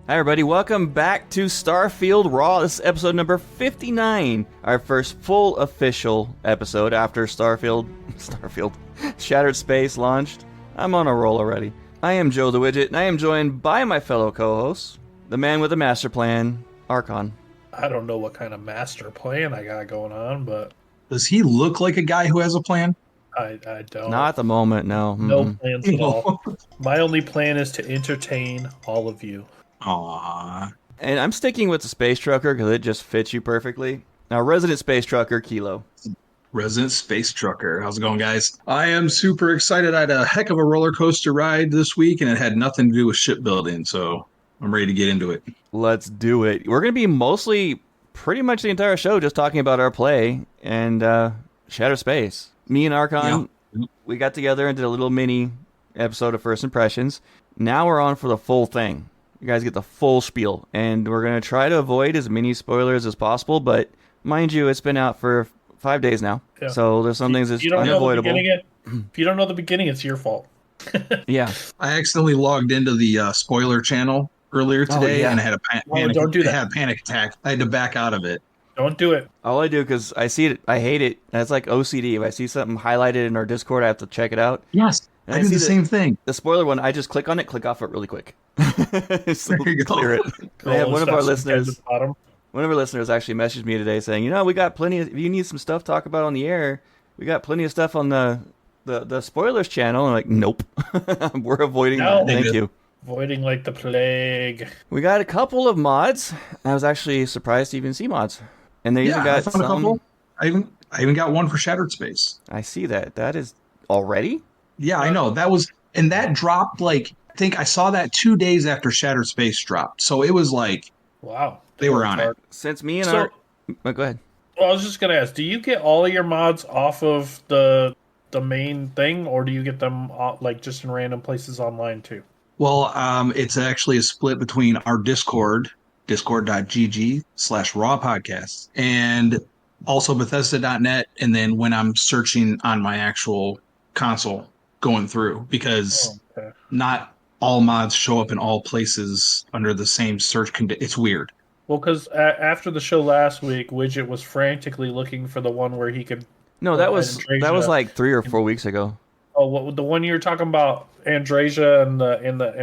Hi everybody, welcome back to Starfield Raw. This is episode number 59, our first full official episode after Starfield, Shattered Space launched. I'm on a roll already. I am Joe the Wigit, and I am joined by my fellow co-hosts, the man with the master plan, Archon. I don't know what kind of master plan I got going on, but... Does he look like a guy who has a plan? I don't. Not at the moment, no. No plans at all. My only plan is to entertain all of you. Aww. And I'm sticking with the Space Trucker because it just fits you perfectly. Now, Resident Space Trucker, Kilo. Resident Space Trucker. How's it going, guys? I am super excited. I had a heck of a roller coaster ride this week, and it had nothing to do with shipbuilding, so I'm ready to get into it. Let's do it. We're going to be mostly, pretty much the entire show, just talking about our play and Shattered Space. Me and Archon, we got together and did a little mini episode of First Impressions. Now we're on for the full thing. You guys get the full spiel, and we're going to try to avoid as many spoilers as possible, but mind you, it's been out for 5 days now, so there's some things that's unavoidable. If you don't know the beginning, it's your fault. Yeah. I accidentally logged into the spoiler channel earlier today, and I had a panic attack. I had to back out of it. Don't do it. All I do, because I see it, I hate it. That's like OCD. If I see something highlighted in our Discord, I have to check it out. Yes, I do the same thing. The spoiler one, I just click on it, click off it really quick. So there you go. Clear it. They have one of our listeners actually messaged me today saying, we got plenty of, if you need some stuff to talk about on the air, we got plenty of stuff on the spoilers channel. And I'm like, nope. We're avoiding that. Thank you. Avoiding like the plague. We got a couple of mods. I was actually surprised to even see mods. And they even got I found a couple. I even got one for Shattered Space. I see that. That is already? Yeah, I know. That dropped like, I think I saw that 2 days after Shattered Space dropped. So it was like, wow, they were on it. Since me and go ahead. Well, I was just gonna ask, do you get all of your mods off of the main thing, or do you get them like just in random places online too? Well, it's actually a split between our Discord, discord.gg/raw podcasts, and also Bethesda.net. And then when I'm searching on my actual console going through, because not all mods show up in all places under the same search condition. It's weird. Well, because after the show last week, Wigit was frantically looking for the one where he could. No, that was like 3 or 4 weeks ago. Oh, the one you were talking about, Andresia and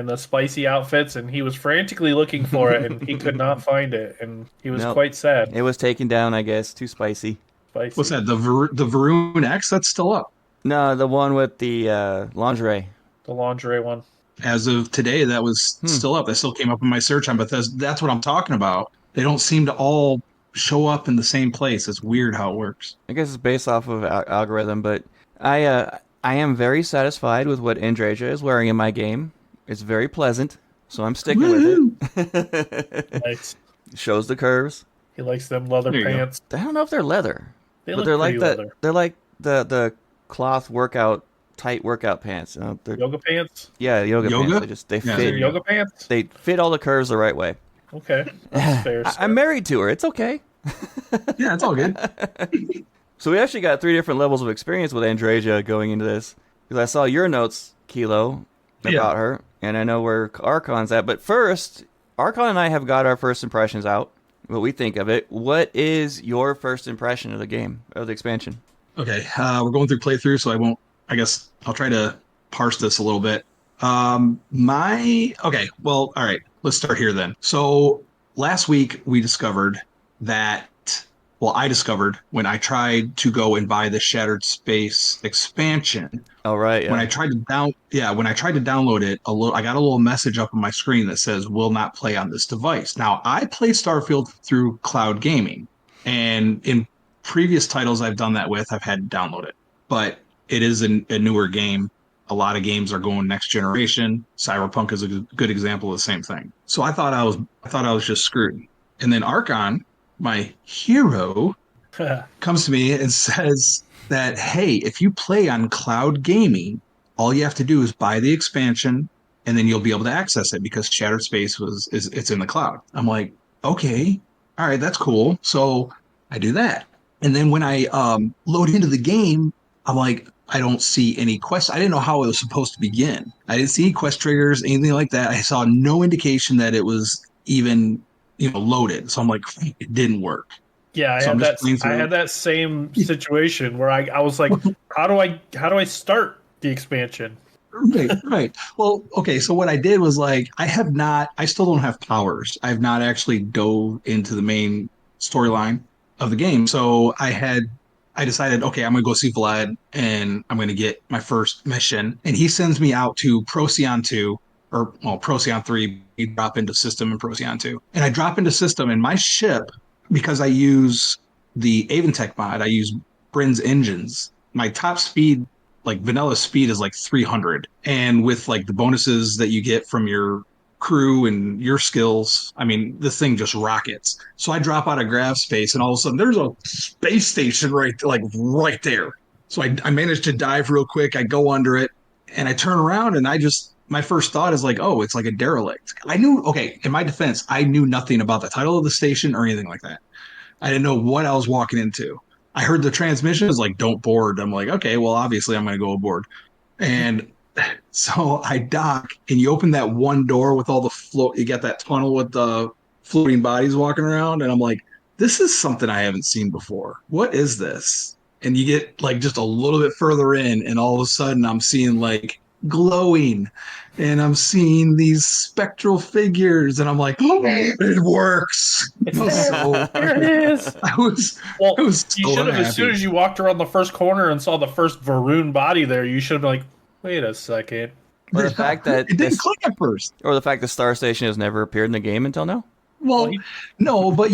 the spicy outfits, and he was frantically looking for it, and he could not find it, and he was quite sad. It was taken down, I guess. Too spicy. What's that? The Varuunkai X? That's still up. No, the one with the lingerie. The lingerie one. As of today, that was still up. That still came up in my search on Bethesda. That's what I'm talking about. They don't seem to all show up in the same place. It's weird how it works. I guess it's based off of algorithm, but I am very satisfied with what Andresia is wearing in my game. It's very pleasant, so I'm sticking with it. Nice. Shows the curves. He likes them leather pants. I don't know if they're leather. They're like leather. They're like the cloth tight workout pants. Yoga pants? Yeah, yoga pants. They fit. Yoga pants? They fit all the curves the right way. Okay. That's fair. I'm married to her. It's okay. Yeah, it's all good. So we actually got 3 different levels of experience with Andresia going into this. Because I saw your notes, Kilo, about her. And I know where Archon's at. But first, Archon and I have got our first impressions out. What we think of it. What is your first impression of the game, of the expansion? Okay, we're going through playthrough, so I guess I'll try to parse this a little bit. All right, let's start here then. So last week we discovered that, I discovered when I tried to go and buy the Shattered Space expansion. Oh, right. Yeah. When I tried to download it, I got a little message up on my screen that says "will not play on this device." Now, I play Starfield through cloud gaming, and in previous titles I've done that with, I've had to download it. But it is a newer game. A lot of games are going next generation. Cyberpunk is a good example of the same thing. So I thought I was just screwed. And then Archon, my hero, comes to me and says that, hey, if you play on cloud gaming, all you have to do is buy the expansion, and then you'll be able to access it because Shattered Space it's in the cloud. I'm like, okay, all right, that's cool. So I do that. And then when I load into the game, I'm like, I don't see any quests. I didn't know how it was supposed to begin. I didn't see any quest triggers, anything like that. I saw no indication that it was even loaded. So I'm like, it didn't work. Yeah, I So had I'm just that. playing I through. had that same situation where I was like, how do I start the expansion? Right. Well, okay. So what I did was like, I still don't have powers. I have not actually dove into the main storyline of the game. So I decided, okay, I'm going to go see Vlad and I'm going to get my first mission. And he sends me out to Procyon 2, or, well, Procyon 3. You drop into system in Procyon 2. And I drop into system, and my ship, because I use the Aventech mod, I use Bryn's engines. My top speed, like vanilla speed, is like 300, and with like the bonuses that you get from your crew and your skills, I mean, this thing just rockets. So I drop out of grav space, and all of a sudden there's a space station right there. So I managed to dive real quick. I go under it, and I turn around, and my first thought is like, oh, it's like a derelict. Okay, in my defense, I knew nothing about the title of the station or anything like that. I didn't know what I was walking into. I heard the transmission is like, don't board. I'm like, okay, well, obviously I'm going to go aboard. And so I dock, and you open that one door with all the float. You got that tunnel with the floating bodies walking around. And I'm like, this is something I haven't seen before. What is this? And you get like just a little bit further in, and all of a sudden I'm seeing like glowing, and I'm seeing these spectral figures, and I'm like, oh, it works. It's there. There it is. I was Well, I was you so should have, as soon happy. as you walked around the first corner and saw the first Varuun body there, you should have been like, wait a second. Or the fact that it didn't click at first. or the fact that Star Station has never appeared in the game until now. Well, no, but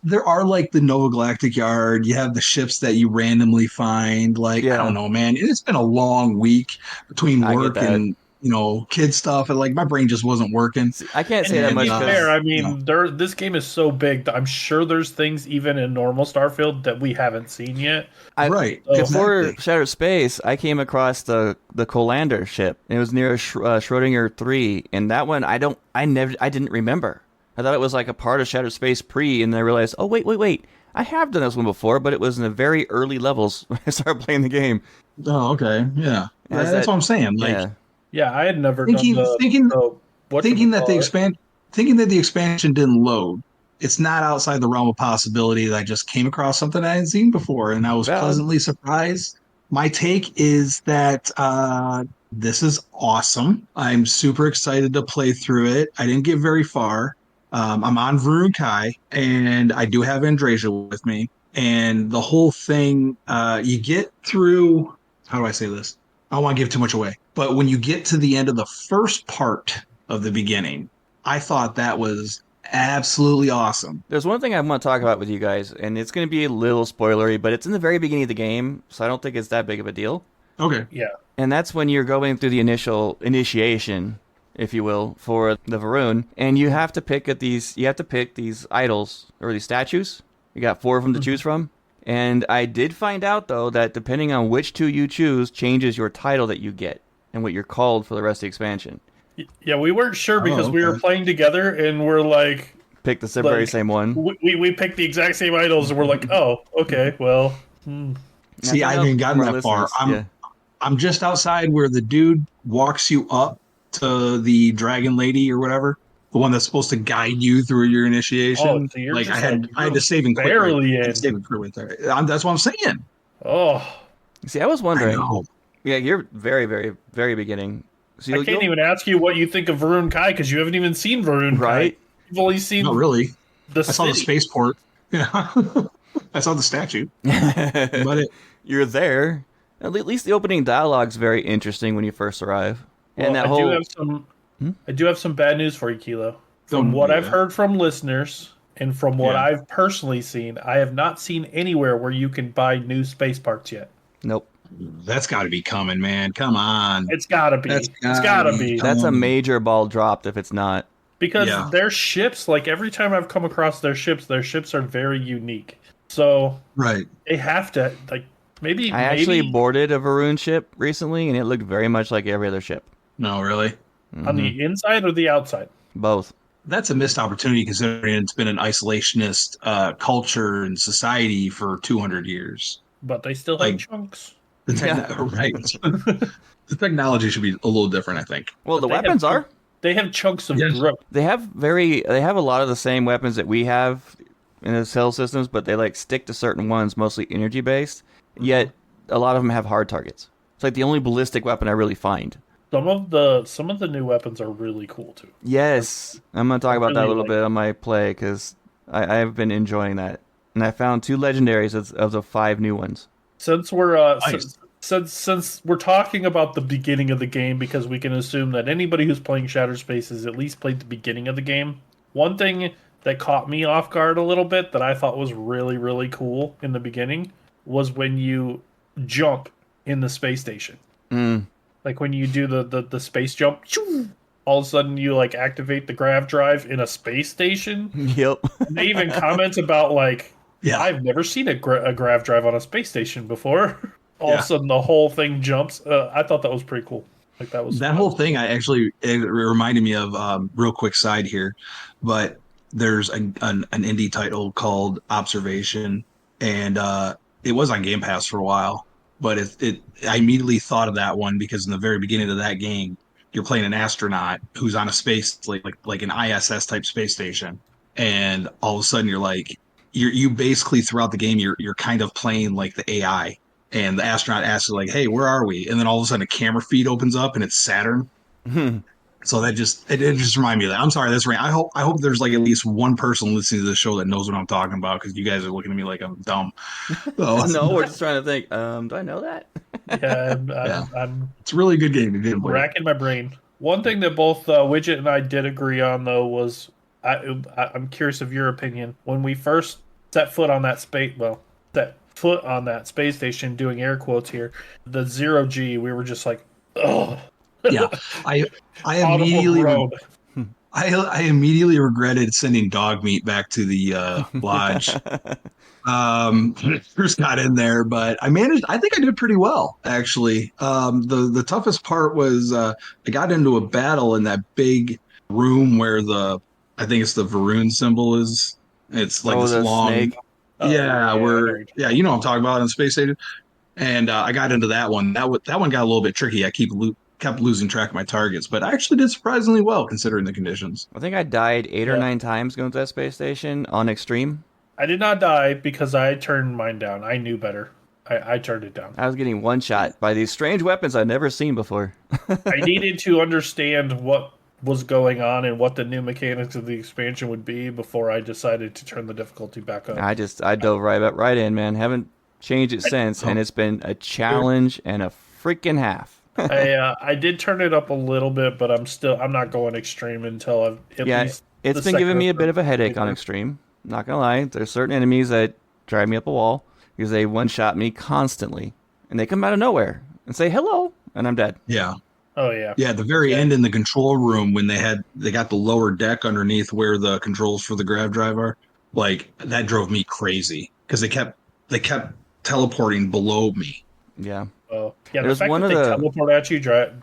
there are like the Nova Galactic Yard. You have the ships that you randomly find. Like, I don't know, man. It's been a long week between work and kid stuff, and like my brain just wasn't working. See, I can't say that much. Fair, I mean, this game is so big that I'm sure there's things even in normal Starfield that we haven't seen yet. Right. Before Shattered Space, I came across the Colander ship. It was near Schrodinger 3, and that one I didn't remember. I thought it was like a part of Shattered Space pre, and then I realized, oh wait, I have done this one before, but it was in the very early levels when I started playing the game. Oh, okay, yeah, that's what I'm saying. Like, yeah, I had never thinking that the expansion didn't load. It's not outside the realm of possibility that I just came across something I hadn't seen before, and I was pleasantly surprised. My take is that this is awesome. I'm super excited to play through it. I didn't get very far. I'm on Varuunkai, and I do have Andreja with me. And the whole thing, you get through. How do I say this? I don't want to give too much away. But when you get to the end of the first part of the beginning, I thought that was absolutely awesome. There's one thing I want to talk about with you guys, and it's going to be a little spoilery, but it's in the very beginning of the game, so I don't think it's that big of a deal. Okay. Yeah. And that's when you're going through the initial initiation, if you will, for the Varuun, and you have to pick these idols or these statues. You got 4 of them to choose from. And I did find out though that depending on which 2 you choose changes your title that you get and what you're called for the rest of the expansion. Yeah, we weren't sure because we were playing together and we're like pick the very same one. We picked the exact same idols and we're like, oh, okay, well. See, I haven't gotten that far. I'm just outside where the dude walks you up to the dragon lady or whatever, the one that's supposed to guide you through your initiation. Oh, so you're I had to save and quit. That's what I'm saying. Oh, see, I was wondering. Yeah, you're very, very, very beginning. So I can't even ask you what you think of Varuunkai because you haven't even seen Varuunkai. Right? You've only seen. Not really. I saw the spaceport. Yeah, I saw the statue. But you're there. At least the opening dialogue's very interesting when you first arrive. Well, and I do have some bad news for you, Kilo. From what I've heard from listeners and from what I've personally seen, I have not seen anywhere where you can buy new space parts yet. Nope. That's got to be coming, man. Come on. It's got to be. It's got to be. That's a major ball dropped if it's not. Because their ships, like every time I've come across their ships are very unique. So they have to, like, maybe. I actually boarded a Varuun ship recently, and it looked very much like every other ship. No, really? On the inside or the outside? Both. That's a missed opportunity considering it's been an isolationist culture and society for 200 years. But they still have chunks. Right. The technology should be a little different, I think. Well, the weapons are. They have chunks of growth. They have a lot of the same weapons that we have in the cell systems, but they like stick to certain ones, mostly energy based. Yet a lot of them have hard targets. It's like the only ballistic weapon I really find. Some of the new weapons are really cool too. Yes, I'm gonna talk about that a little bit on my play because I have been enjoying that, and I found 2 legendaries of the 5 new ones. Since we're since we're talking about the beginning of the game, because we can assume that anybody who's playing Shattered Space has at least played the beginning of the game. One thing that caught me off guard a little bit that I thought was really, really cool in the beginning was when you jump in the space station. Like when you do the space jump, all of a sudden you like activate the grav drive in a space station. Yep. And they even comment about like, I've never seen a grav drive on a space station before. All of a sudden the whole thing jumps. I thought that was pretty cool. Like that whole thing. It reminded me of real quick side here, but there's an indie title called Observation, and it was on Game Pass for a while. But I immediately thought of that one because in the very beginning of that game, you're playing an astronaut who's on a space like an ISS type space station, and all of a sudden you basically throughout the game you're kind of playing like the AI, and the astronaut asks you like, "Hey, where are we?" And then all of a sudden a camera feed opens up and it's Saturn. So it just reminded me of that. I'm sorry, that's right. I hope there's like at least one person listening to the show that knows what I'm talking about because you guys are looking at me like I'm dumb. So, no, we're just trying to think. Do I know that? I'm it's a really good game. Racking my brain. One thing that both Wigit and I did agree on though was I'm curious of your opinion. When we first set foot on that space station, doing air quotes here, the 0G, we were just like, oh. Yeah, I immediately I immediately regretted sending dog meat back to the lodge. First got in there, but I managed. I think I did pretty well actually. The toughest part was I got into a battle in that big room where I think it's the Varuun symbol is. It's like this long snake. You know what I'm talking about in Space Station. And I got into that one. That one got a little bit tricky. I kept losing track of my targets, but I actually did surprisingly well considering the conditions. I think I died 8 or 9 times going to that space station on extreme. I did not die because I turned mine down. I knew better. I turned it down. I was getting one shot by these strange weapons I'd never seen before. I needed to understand what was going on and what the new mechanics of the expansion would be before I decided to turn the difficulty back up. I dove right in, man. Haven't changed it since, and it's been a challenge and a freaking half. I did turn it up a little bit, but I'm not going extreme until I've at least. It's been giving me a bit of a headache on extreme. Not gonna lie, there's certain enemies that drive me up a wall because they one-shot me constantly, and they come out of nowhere and say hello, and I'm dead. Yeah. Oh yeah. Yeah, at the very end in the control room when they got the lower deck underneath where the controls for the grav drive are, like that drove me crazy because they kept teleporting below me. Yeah. Oh yeah. The fact that they teleport at you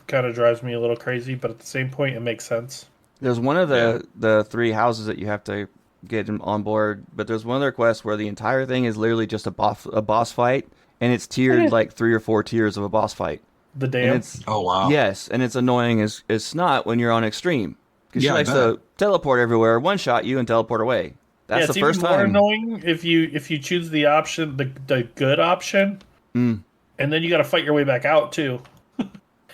kind of drives me a little crazy, but at the same point, it makes sense. There's one of the 3 houses that you have to get on board, but there's one other quest where the entire thing is literally just a boss fight, and it's tiered like 3 or 4 tiers of a boss fight. The dam? Oh, wow. Yes, and it's annoying as snot when you're on extreme. Because she likes to teleport everywhere, one-shot you, and teleport away. That's the first time. It's even more annoying if you choose the option, the good option, and then you got to fight your way back out, too.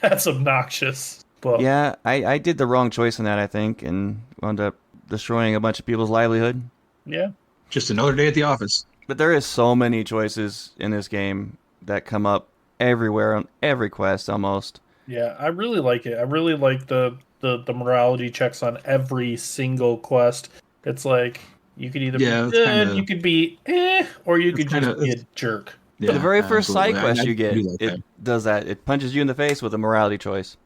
That's obnoxious. But yeah, I did the wrong choice in that, I think, and wound up destroying a bunch of people's livelihood. Yeah. Just another day at the office. But there is so many choices in this game that come up everywhere on every quest almost. Yeah, I really like it. I really like the morality checks on every single quest. It's like you could either be good, you could be or you could just be a jerk. Yeah, the very first side quest you get, it does that. It punches you in the face with a morality choice.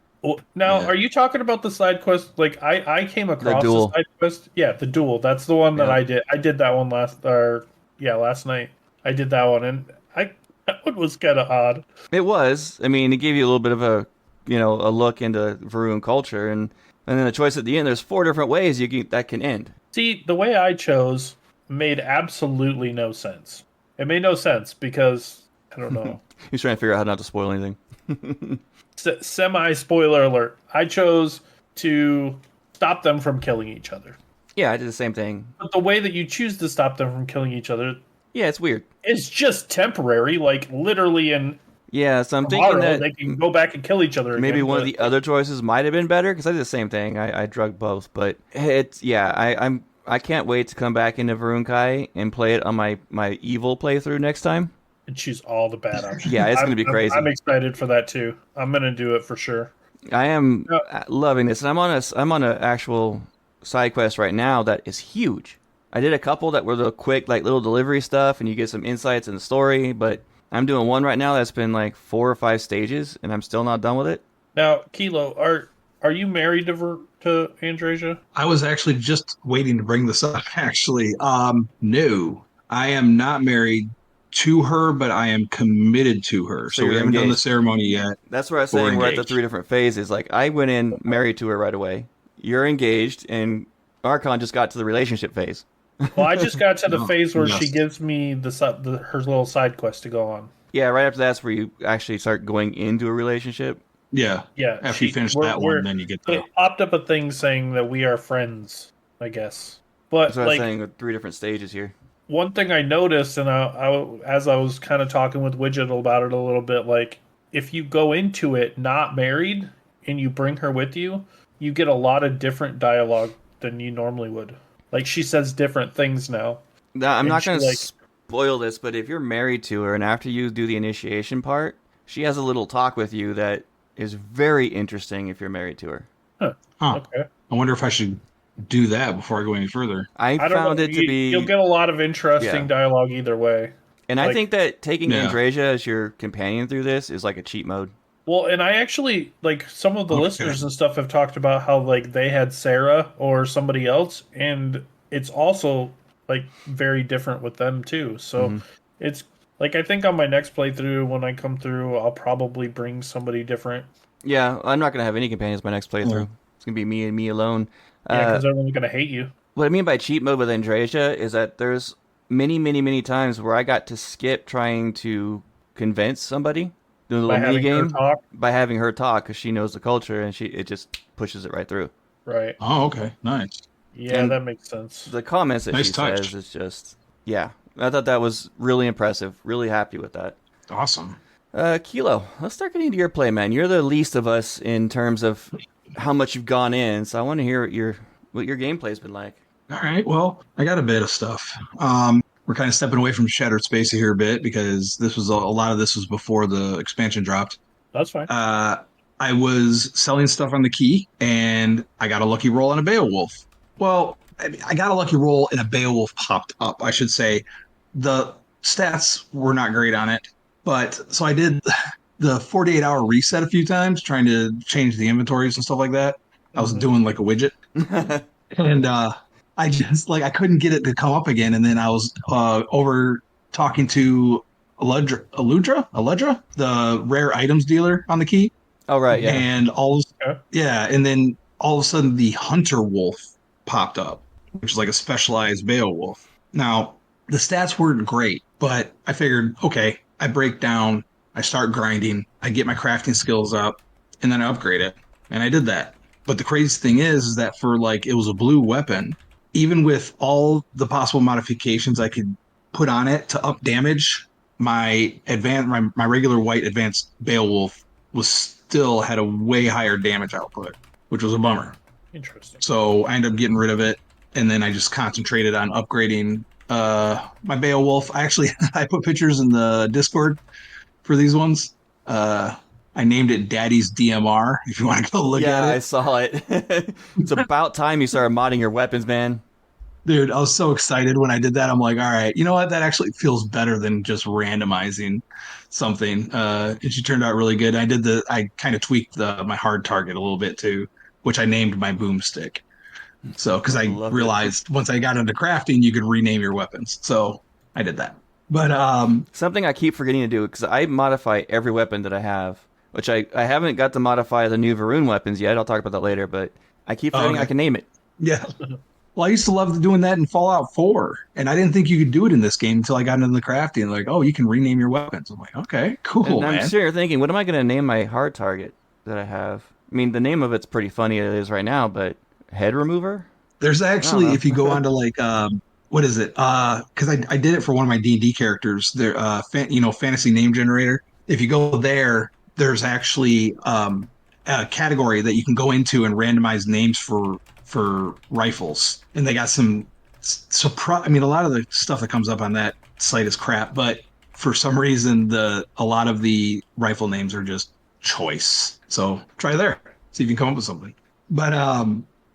Now, are you talking about the side quest? Like, I came across the side quest. Yeah, the duel. That's the one that I did. I did that one last night. I did that one, and that one was kind of odd. It was. I mean, it gave you a little bit of a look into Varuun culture, and then the choice at the end. There's 4 different ways that can end. See, the way I chose made absolutely no sense. It made no sense because I don't know. He's trying to figure out how not to spoil anything. Semi-spoiler alert. I chose to stop them from killing each other. Yeah, I did the same thing. But the way that you choose to stop them from killing each other, yeah, it's weird. It's just temporary, like literally in yeah. So I'm thinking that they can go back and kill each other. Maybe again, one of the other choices might have been better because I did the same thing. I drugged both, but it's I can't wait to come back into Varuunkai and play it on my evil playthrough next time. And choose all the bad options. Yeah, it's gonna be crazy. I'm excited for that too. I'm gonna do it for sure. I am loving this, and I'm on a actual side quest right now that is huge. I did a couple that were the quick, like little delivery stuff, and you get some insights in the story. But I'm doing one right now that's been like 4 or 5 stages, and I'm still not done with it. Now, Kilo, are you married to Andresia? I was actually just waiting to bring this up. Actually, no, I am not married to her, but I am committed to her. So we haven't done the ceremony yet. That's where I was saying we're at the 3 different phases. Like I went in married to her right away. You're engaged, and Archon just got to the relationship phase. Well, I just got to the phase where she gives me her little side quest to go on. Yeah, right after that's where you actually start going into a relationship. Yeah. After you finish that one, then you get the... It popped up a thing saying that we are friends, I guess. But that's what I was saying with 3 different stages here. One thing I noticed, and as I was kind of talking with Wigit about it a little bit, like if you go into it not married and you bring her with you, you get a lot of different dialogue than you normally would. Like she says different things now. I'm not going to spoil this, but if you're married to her and after you do the initiation part, she has a little talk with you that is very interesting if you're married to her. Huh. Okay. I wonder if I should do that before I go any further. I found it to be... You'll get a lot of interesting dialogue either way. And I think that taking Andresia as your companion through this is like a cheat mode. Well, and I actually, like, some of the listeners and stuff have talked about how, like, they had Sarah or somebody else, and it's also, like, very different with them, too. So it's, like, I think on my next playthrough, when I come through, I'll probably bring somebody different. Yeah, I'm not going to have any companions my next playthrough. It's going to be me and me alone. Yeah, because everyone's going to hate you. What I mean by cheat mode with Andresia is that there's many, many, many times where I got to skip trying to convince somebody. Doing a little mini game by having her talk because she knows the culture and it just pushes it right through. Right. Oh, okay. Nice. Yeah, and that makes sense. The comments that she says is just, I thought that was really impressive. Really happy with that. Awesome. Kilo, let's start getting into your play, man. You're the least of us in terms of how much you've gone in, so I want to hear what your gameplay's been like. All right. Well, I got a bit of stuff. We're kind of stepping away from Shattered Space here a bit because this was a lot of this was before the expansion dropped. That's fine. I was selling stuff on the key, and I got a lucky roll on a Beowulf. Well, I got a lucky roll, and a Beowulf popped up. I should say the stats were not great on it, but so I did the 48-hour reset a few times, trying to change the inventories and stuff like that. I was doing like a widget, and I just I couldn't get it to come up again, and then I was over talking to Aludra, the rare items dealer on the key. Oh right, yeah. And and then all of a sudden the Hunter Wolf popped up, which is like a specialized Beowulf. Now the stats weren't great, but I figured, okay, I break down, I start grinding, I get my crafting skills up, and then I upgrade it, and I did that. But the crazy thing is that for it was a blue weapon. Even with all the possible modifications I could put on it to up damage, my regular white advanced Beowulf still had a way higher damage output, which was a bummer. Interesting. So I ended up getting rid of it, and then I just concentrated on upgrading my Beowulf. I put pictures in the Discord for these ones. I named it Daddy's DMR, if you want to go look at it. Yeah, I saw it. It's about time you started modding your weapons, man. Dude, I was so excited when I did that. I'm like, all right, you know what? That actually feels better than just randomizing something. And she turned out really good. I kind of tweaked my hard target a little bit too, which I named my boomstick. So, because I realized once I got into crafting, you could rename your weapons. So I did that. But something I keep forgetting to do, because I modify every weapon that I have, which I haven't got to modify the new Varuun weapons yet. I'll talk about that later, but I keep forgetting I can name it. Yeah. Well, I used to love doing that in Fallout 4, and I didn't think you could do it in this game until I got into the crafting. Like, oh, you can rename your weapons. I'm like, okay, cool, and I'm sure you're thinking, what am I going to name my hard target that I have? I mean, the name of it's pretty funny as it is right now, but head remover? There's actually, if you go on to like, what is it? Because I did it for one of my D&D characters. There, fantasy name generator. If you go there, there's actually a category that you can go into and randomize names for rifles, and they got some surprise. I mean, a lot of the stuff that comes up on that site is crap, but for some reason, a lot of the rifle names are just choice. So try there, see if you can come up with something. But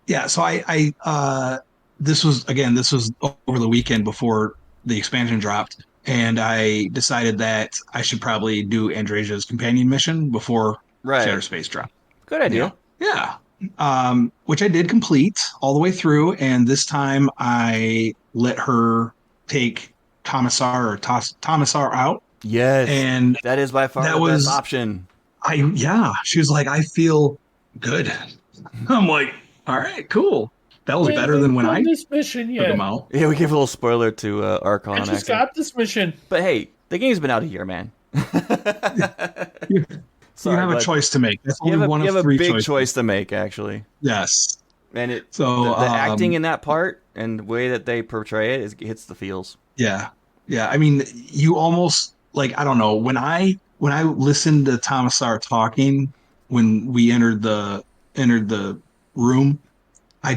yeah, so this was over the weekend before the expansion dropped, and I decided that I should probably do Andresia's companion mission before Shattered Space dropped. Good idea. Yeah. Which I did complete all the way through, and this time I let her take Tomasar out. Yes, and that is by far the best option. She was like, I feel good. I'm like, all right, cool. That was better than when I this mission took him out. Yeah, we gave a little spoiler to Archon. I just got this mission. But hey, the game's been out a year, man. Sorry, you have a choice to make. That's only one of three choices. You have a big choice to make, actually. Yes. And the acting in that part and the way that they portray it hits the feels. Yeah. Yeah. I mean, you almost, like, I don't know, when I listened to Tomasar talking when we entered the room, I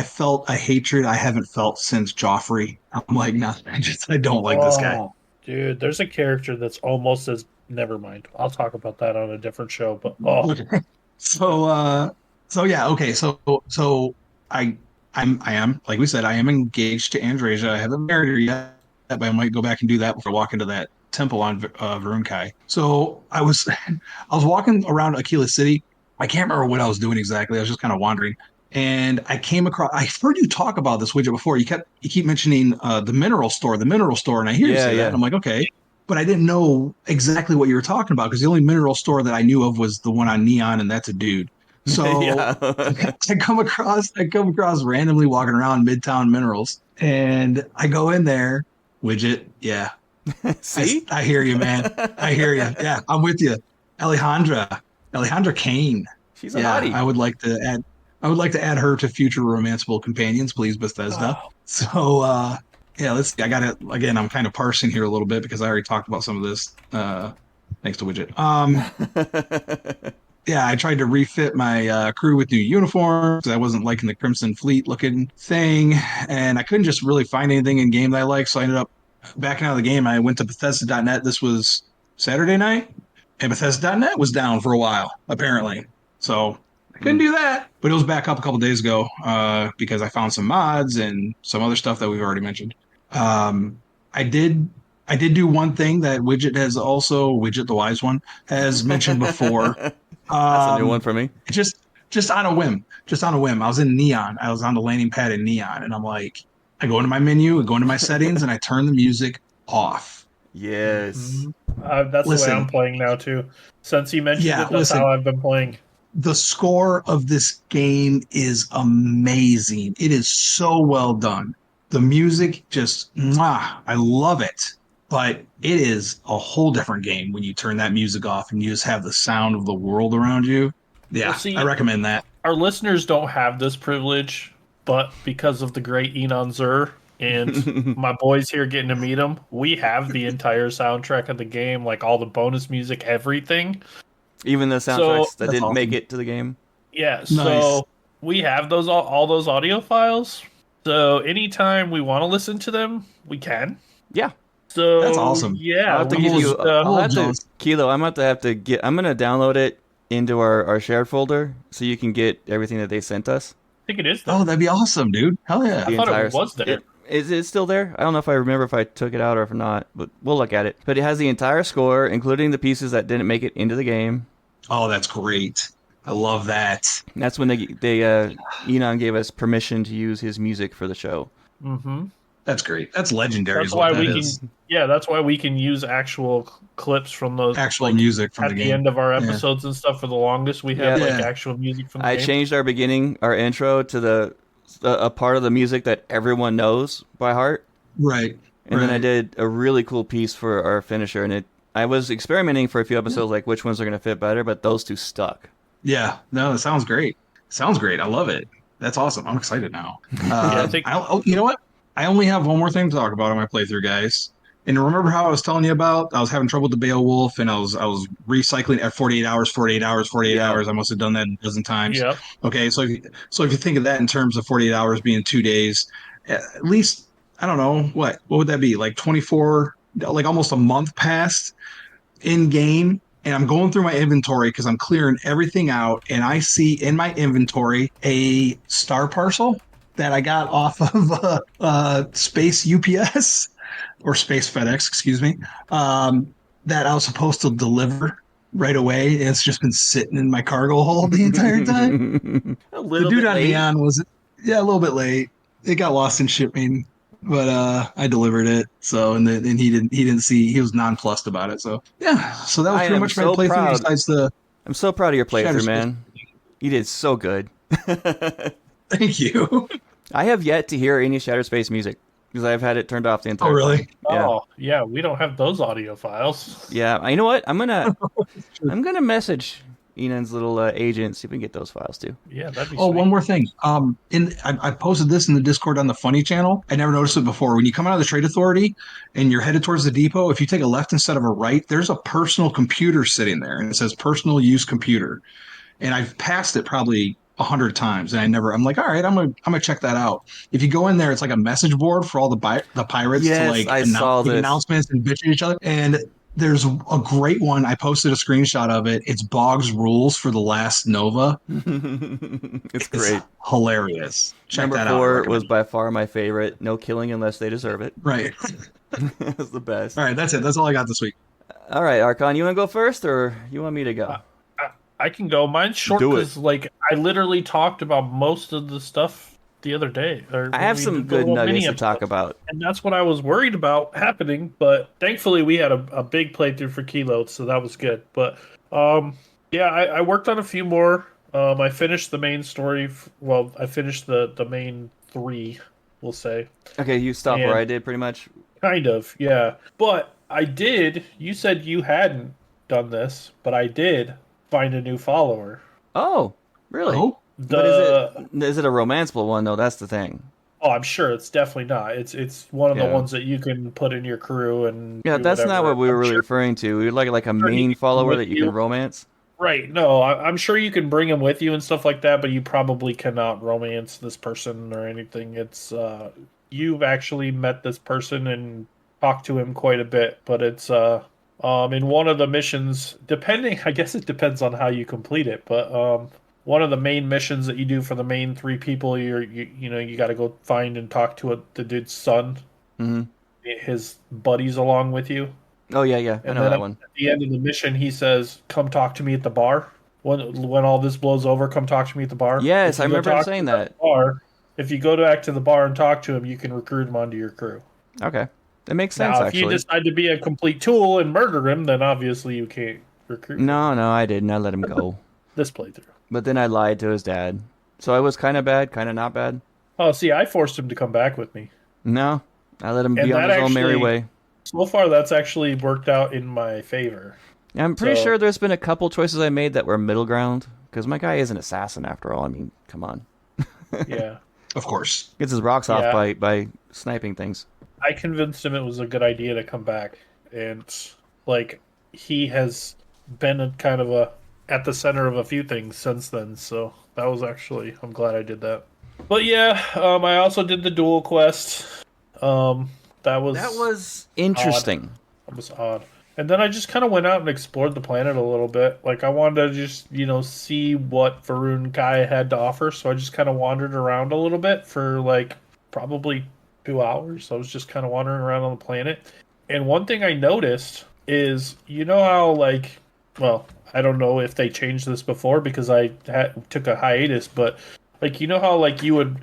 felt a hatred I haven't felt since Joffrey. I'm like, no, I don't like this guy. Dude, there's a character that's almost as, never mind. I'll talk about that on a different show, but okay. So yeah, okay. So I am, like we said, I am engaged to Andresia. I haven't married her yet, but I might go back and do that before I walk into that temple on Varuunkai. So I was walking around Aquila City. I can't remember what I was doing exactly. I was just kind of wandering. And I came across, I heard you talk about this widget before. You keep mentioning the mineral store, and I hear you say that. And I'm like, okay. But I didn't know exactly what you were talking about because the only mineral store that I knew of was the one on Neon, and that's a dude. So I come across randomly walking around Midtown Minerals, and I go in there, widget. Yeah. See? I hear you, man. I hear you. Yeah, I'm with you. Alejandra Kane. She's a hottie. I would like to add her to future romanceable companions, please, Bethesda. Oh. So, yeah, let's see. I'm kind of parsing here a little bit because I already talked about some of this, thanks to Widget. Yeah, I tried to refit my crew with new uniforms. I wasn't liking the Crimson Fleet looking thing, and I couldn't just really find anything in game that I liked, so I ended up backing out of the game. I went to Bethesda.net. This was Saturday night, and Bethesda.net was down for a while, apparently. So I couldn't do that, but it was back up a couple days ago because I found some mods and some other stuff that we've already mentioned. I did do one thing that Widget the wise one has mentioned before. That's a new one for me. Just on a whim. I was in Neon. I was on the landing pad in Neon, and I'm like, I go into my menu, I go into my settings, and I turn the music off. Yes. Mm-hmm. That's the way I'm playing now too. Since you mentioned it, that's how I've been playing. The score of this game is amazing. It is so well done. The music just, I love it. But it is a whole different game when you turn that music off and you just have the sound of the world around you. Yeah, see, I recommend that. Our listeners don't have this privilege, but because of the great Enon Zur and my boys here getting to meet him, we have the entire soundtrack of the game, like all the bonus music, everything. Even the soundtracks that didn't make it to the game? Yeah, nice. So we have all those audio files. So anytime we want to listen to them, we can. Yeah. So that's awesome. Yeah, I'm gonna download it into our shared folder so you can get everything that they sent us. I think it is there. Oh, that'd be awesome, dude. Hell yeah. I thought it was there. Is it still there? I don't know if I remember if I took it out or if not, but we'll look at it. But it has the entire score, including the pieces that didn't make it into the game. Oh, that's great. I love that. And that's when Enon gave us permission to use his music for the show. Mm-hmm. That's great. That's legendary. That's why that's why we can use actual clips from those music from at the end of our episodes and stuff. For the longest, we have actual music from the game. I changed our intro to a part of the music that everyone knows by heart. Right. And then I did a really cool piece for our finisher, and I was experimenting for a few episodes, like which ones are going to fit better, but those two stuck. Yeah, no, that sounds great. Sounds great. I love it. That's awesome. I'm excited now. Yeah, I think You know what? I only have one more thing to talk about on my playthrough, guys. And remember how I was telling you about I was having trouble with the Beowulf and I was recycling at 48 hours, 48 hours, 48 Yeah. hours. I must have done that a dozen times. yeah. Okay, so if you think of that in terms of 48 hours being 2 days, at least I don't know what would that be? Like 24, like almost a month passed in game, and I'm going through my inventory because I'm clearing everything out, and I see in my inventory a star parcel that I got off of Space UPS or Space FedEx, excuse me, that I was supposed to deliver right away, and it's just been sitting in my cargo hold the entire time. A The little dude bit on late. Neon was, yeah, a little bit late. It got lost in shipping, but I delivered it. So and he didn't see, he was nonplussed about it. So yeah, so that was I pretty am much my so playthrough. proud. Besides the I'm so proud of your Shatter playthrough, Space. man. You did so good. Thank you. I have yet to hear any Shattered Space music because I've had it turned off the Oh entire time. really? Yeah. Oh, yeah, we don't have those audio files. Yeah. You know what? I'm gonna message Enan's little agent, see if we can get those files too. Yeah, that'd be Oh, sweet. one more thing. I posted this in the Discord on the Funny channel. I never noticed it before. When you come out of the Trade Authority and you're headed towards the depot, if you take a left instead of a right, there's a personal computer sitting there, and it says personal use computer. And I've passed it probably 100 times, and I'm like, all right, I'm gonna check that out. If you go in there, it's like a message board for all the pirates to Yes, like I saw give this. announcements and bitch at each other. And there's a great one. I posted a screenshot of it. It's Boggs rules for the last Nova. It's It's great. hilarious. Check Number that out. I 4 was recommend it. by far my favorite. No killing unless they deserve it. Right. It was the best. All right, that's it. That's all I got this week. All right, Archon, you want to go first or you want me to go? Uh, I can go. Mine's short Do it. because, like, I literally talked about most of the stuff the other day. Or I when have we some did the good little nuggets mini to talk episode. about. And that's what I was worried about happening. But thankfully, we had a big playthrough for Kilo, so that was good. But yeah, I worked on a few more. I finished the main story. Well, I finished the main 3, we'll say. Okay, you stop where And I did pretty much. kind of, yeah. But I did. You said you hadn't done this, but I did find a new follower. Oh, really? Oh, But is it a romanceable one though? That's the thing. Oh, I'm sure it's definitely not. It's one of the Yeah. ones that you can put in your crew and Yeah, do that's not whatever. what we were I'm really sure, referring to. We would like a sure he main can come follower with that you you. can romance. Right? No, I'm sure you can bring him with you and stuff like that, but you probably cannot romance this person or anything. It's you've actually met this person and talked to him quite a bit, but it's in one of the missions, depending, I guess it depends on how you complete it, but one of the main missions that you do for the main 3 people, you got to go find and talk to the dude's son, Hmm. his buddies along with you. Oh yeah, I And know then that at one. the end of the mission, he says, "Come talk to me at the bar. When all this blows over, come talk to me at the bar." Yes, If I you go remember him talk to saying him at that. the bar, if you go back to the bar and talk to him, you can recruit him onto your crew. Okay, that makes sense Now, if you actually. decide to be a complete tool and murder him, then obviously you can't recruit him No, I didn't. I let him go. this playthrough. But then I lied to his dad. So I was kind of bad, kind of not bad. Oh, see, I forced him to come back with me, No, I let him be and on that his own merry actually, way. so far, that's actually worked out in my favor. I'm pretty So sure there's been a couple choices I made that were middle ground. Because my guy is an assassin after all. I mean, come on. yeah, of course. Gets his rocks off Yeah. by sniping things. I convinced him it was a good idea to come back, and like he has been a kind of a at the center of a few things since then. So that was actually, I'm glad I did that. But yeah, I also did the dual quest. That was interesting. that was odd. And then I just kind of went out and explored the planet a little bit. Like I wanted to just see what Varuunkai had to offer. So I just kind of wandered around a little bit for like probably 2 hours. I was just kind of wandering around on the planet. And one thing I noticed is, how like, well, I don't know if they changed this before because I took a hiatus, but like, how like you would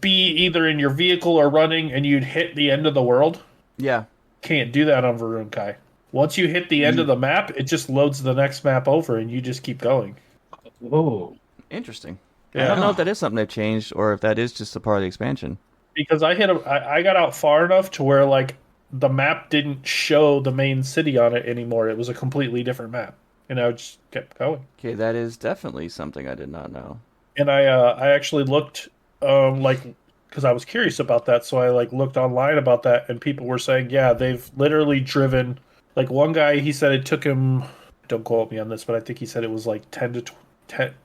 be either in your vehicle or running and you'd hit the end of the world? Yeah. Can't do that on Varuunkai. Once you hit the end of the map, it just loads the next map over and you just keep going. Whoa. Interesting. Yeah. I don't know if that is something they've changed or if that is just a part of the expansion. Because I got out far enough to where like the map didn't show the main city on it anymore. It was a completely different map. and I just kept going. Okay, that is definitely something I did not know. And I actually looked like because I was curious about that, so I like looked online about that, and people were saying, yeah, they've literally driven. Like one guy, he said it took him. Don't quote me on this, but I think he said it was like 10.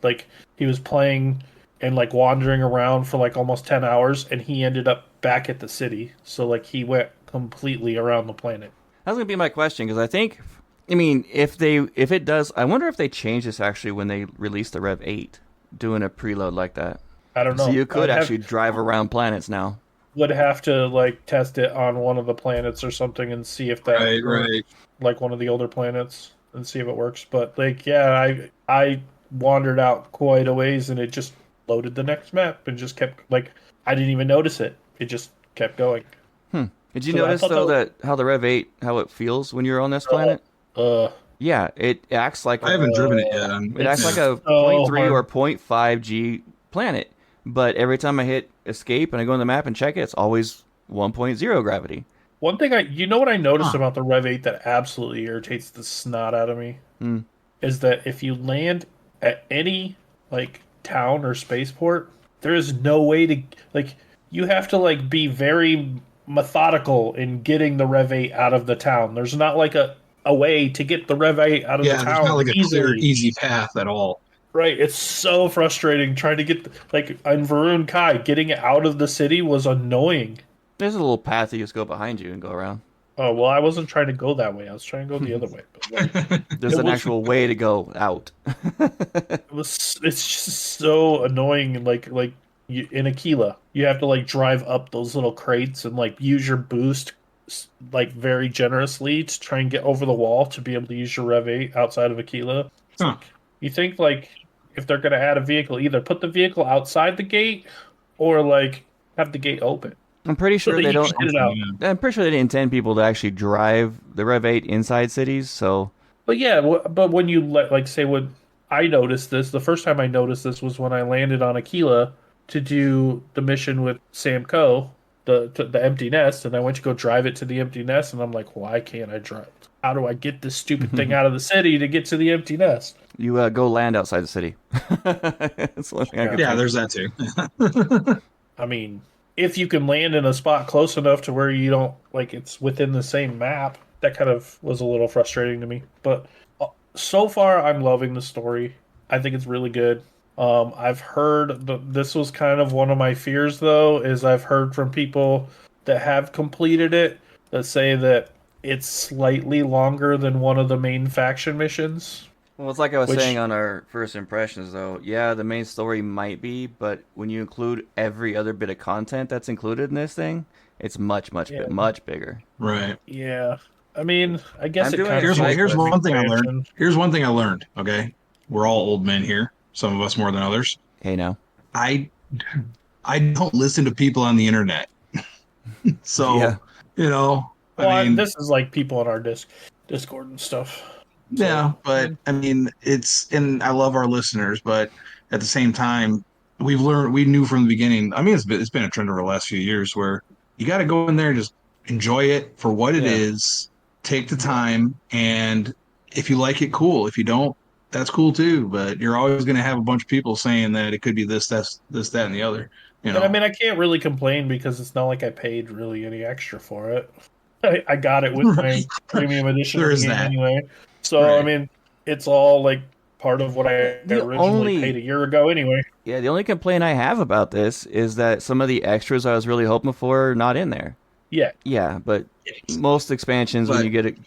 Like he was playing and like wandering around for like almost 10 hours, and he ended up back at the city. So like he went completely around the planet. That's gonna be my question because I mean, if it does, I wonder if they change this actually when they release the Rev 8, doing a preload like that. I don't know. So you could actually drive around planets now. Would have to like test it on one of the planets or something and see if that right. like one of the older planets and see if it works. But like, yeah, I wandered out quite a ways and it just loaded the next map and just kept like I didn't even notice it. It just kept going. Did you notice though that how the Rev 8 how it feels when you're on this planet? Yeah, it acts like I haven't driven it yet. It acts like a 0.3 or 0.5 G planet, but every time I hit escape and I go on the map and check it, it's always 1.0 gravity. One thing what I noticed about the Rev 8 that absolutely irritates the snot out of me is that if you land at any like town or spaceport, there is no way to like you have to like be very methodical in getting the Rev 8 out of the town. There's not like a way to get the Rev 8 out of the town. Yeah, there's not like a easily. clear, easy path at all. Right, it's so frustrating trying to get like in Varuunkai, getting it out of the city was annoying. There's a little path you just go behind you and go around. Oh well, I wasn't trying to go that way. I was trying to go the other way. But like, there's an actual way to go out. It's just so annoying. Like in Aquila, you have to like drive up those little crates and like use your boost like very generously to try and get over the wall to be able to use your Rev 8 outside of Aquila. You think like if they're gonna add a vehicle, either put the vehicle outside the gate or like have the gate open. I'm pretty sure they don't. I'm pretty sure they didn't intend people to actually drive the Rev 8 inside cities. So, but yeah, but when you like say when I noticed this, the first time I noticed this was when I landed on Aquila to do the mission with Sam Coe, the empty nest, and I went to go drive it to the empty nest, and I'm like, why can't I drive? How do I get this stupid thing out of the city to get to the empty nest? You go land outside the city. That's the thing there's that too. I mean, if you can land in a spot close enough to where you don't like it's within the same map, that kind of was a little frustrating to me. But so far, I'm loving the story. I think it's really good. I've heard this was kind of one of my fears, though, is I've heard from people that have completed it that say that it's slightly longer than one of the main faction missions. Well, it's like I was saying on our first impressions, though. Yeah, the main story might be, but when you include every other bit of content that's included in this thing, it's much bigger. Right. Yeah. I mean, I guess here's one thing I learned. Here's one thing I learned. Okay, we're all old men here. Some of us more than others. Hey, now. I don't listen to people on the internet. So, yeah. You know, I mean, this is like people on our Discord and stuff. So, yeah, but I mean, and I love our listeners, but at the same time, we knew from the beginning. I mean, it's been a trend over the last few years where you got to go in there and just enjoy it for what it is. Take the time, and if you like it, cool. If you don't, that's cool too. But you're always going to have a bunch of people saying that it could be this, that, and the other. You know? And I mean, I can't really complain because it's not like I paid really any extra for it. I got it with my premium edition of the game anyway. So, right. I mean, it's all like part of what I originally paid a year ago anyway. Yeah, the only complaint I have about this is that some of the extras I was really hoping for are not in there. Yeah. Yeah, but most expansions, when you get it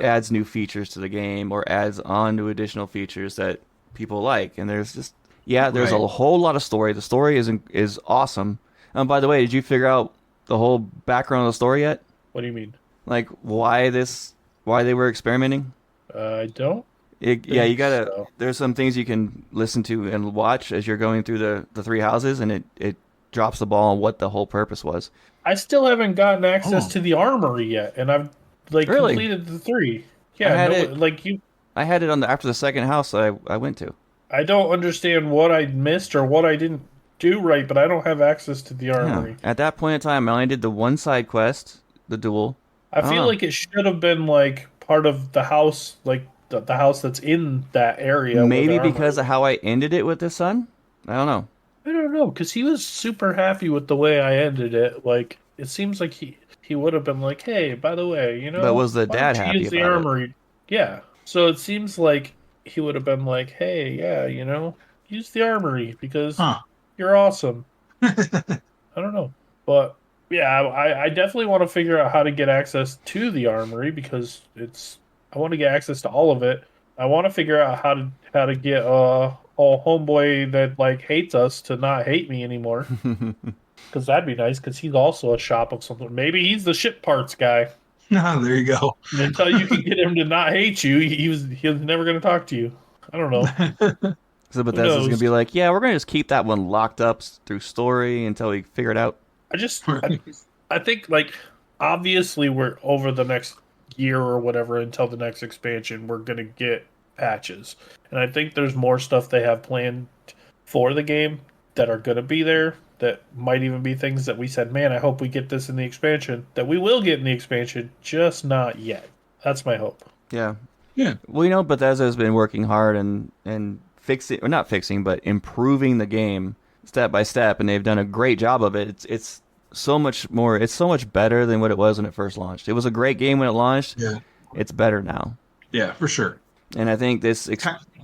adds new features to the game or adds on to additional features that people like. And there's just, there's a whole lot of story. The story is awesome. By the way, did you figure out the whole background of the story yet? What do you mean? Like why they were experimenting? I don't. You gotta. So. There's some things you can listen to and watch as you're going through the three houses, and it drops the ball on what the whole purpose was. I still haven't gotten access to the armory yet, and I've completed the 3. Yeah, I had it after the second house I went to. I don't understand what I missed or what I didn't do right, but I don't have access to the armory. Yeah. At that point in time, I only did the one side quest, the duel. I feel like it should have been like part of the house, like the house that's in that area. Maybe because of how I ended it with his son? I don't know. I don't know, because he was super happy with the way I ended it. Like, it seems like he would have been like, hey, by the way, But was the why dad don't you happy use the about it? armory? Yeah. So it seems like he would have been like, hey, yeah, use the armory because you're awesome. I don't know. But yeah, I definitely want to figure out how to get access to the armory because I want to get access to all of it. I want to figure out how to get a homeboy that like hates us to not hate me anymore. Because that'd be nice because he's also a shop of something. Maybe he's the ship parts guy. There you go. And until you can get him to not hate you, he's never going to talk to you. I don't know. So Bethesda's going to be like, yeah, we're going to just keep that one locked up through story until we figure it out. I think, like, obviously we're over the next year or whatever until the next expansion, we're going to get patches. And I think there's more stuff they have planned for the game that are going to be there that might even be things that we said, man, I hope we get this in the expansion, that we will get in the expansion, just not yet. That's my hope. Yeah. Yeah. Well, Bethesda's been working hard and fixing, or not fixing, but improving the game step by step, and they've done a great job of it. It's so much more. It's so much better than what it was when it first launched. It was a great game when it launched. Yeah. It's better now. Yeah, for sure. And I think this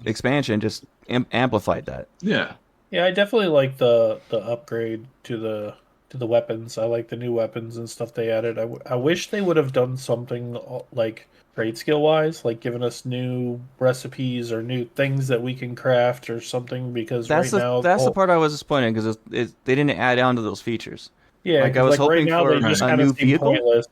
expansion just amplified that. Yeah. Yeah, I definitely like the upgrade to the weapons. I like the new weapons and stuff they added. I wish they would have done something like trade skill wise, like giving us new recipes or new things that we can craft or something. Because that's the part I was disappointed because they didn't add on to those features. Yeah, like I was hoping right now, for a new vehicle,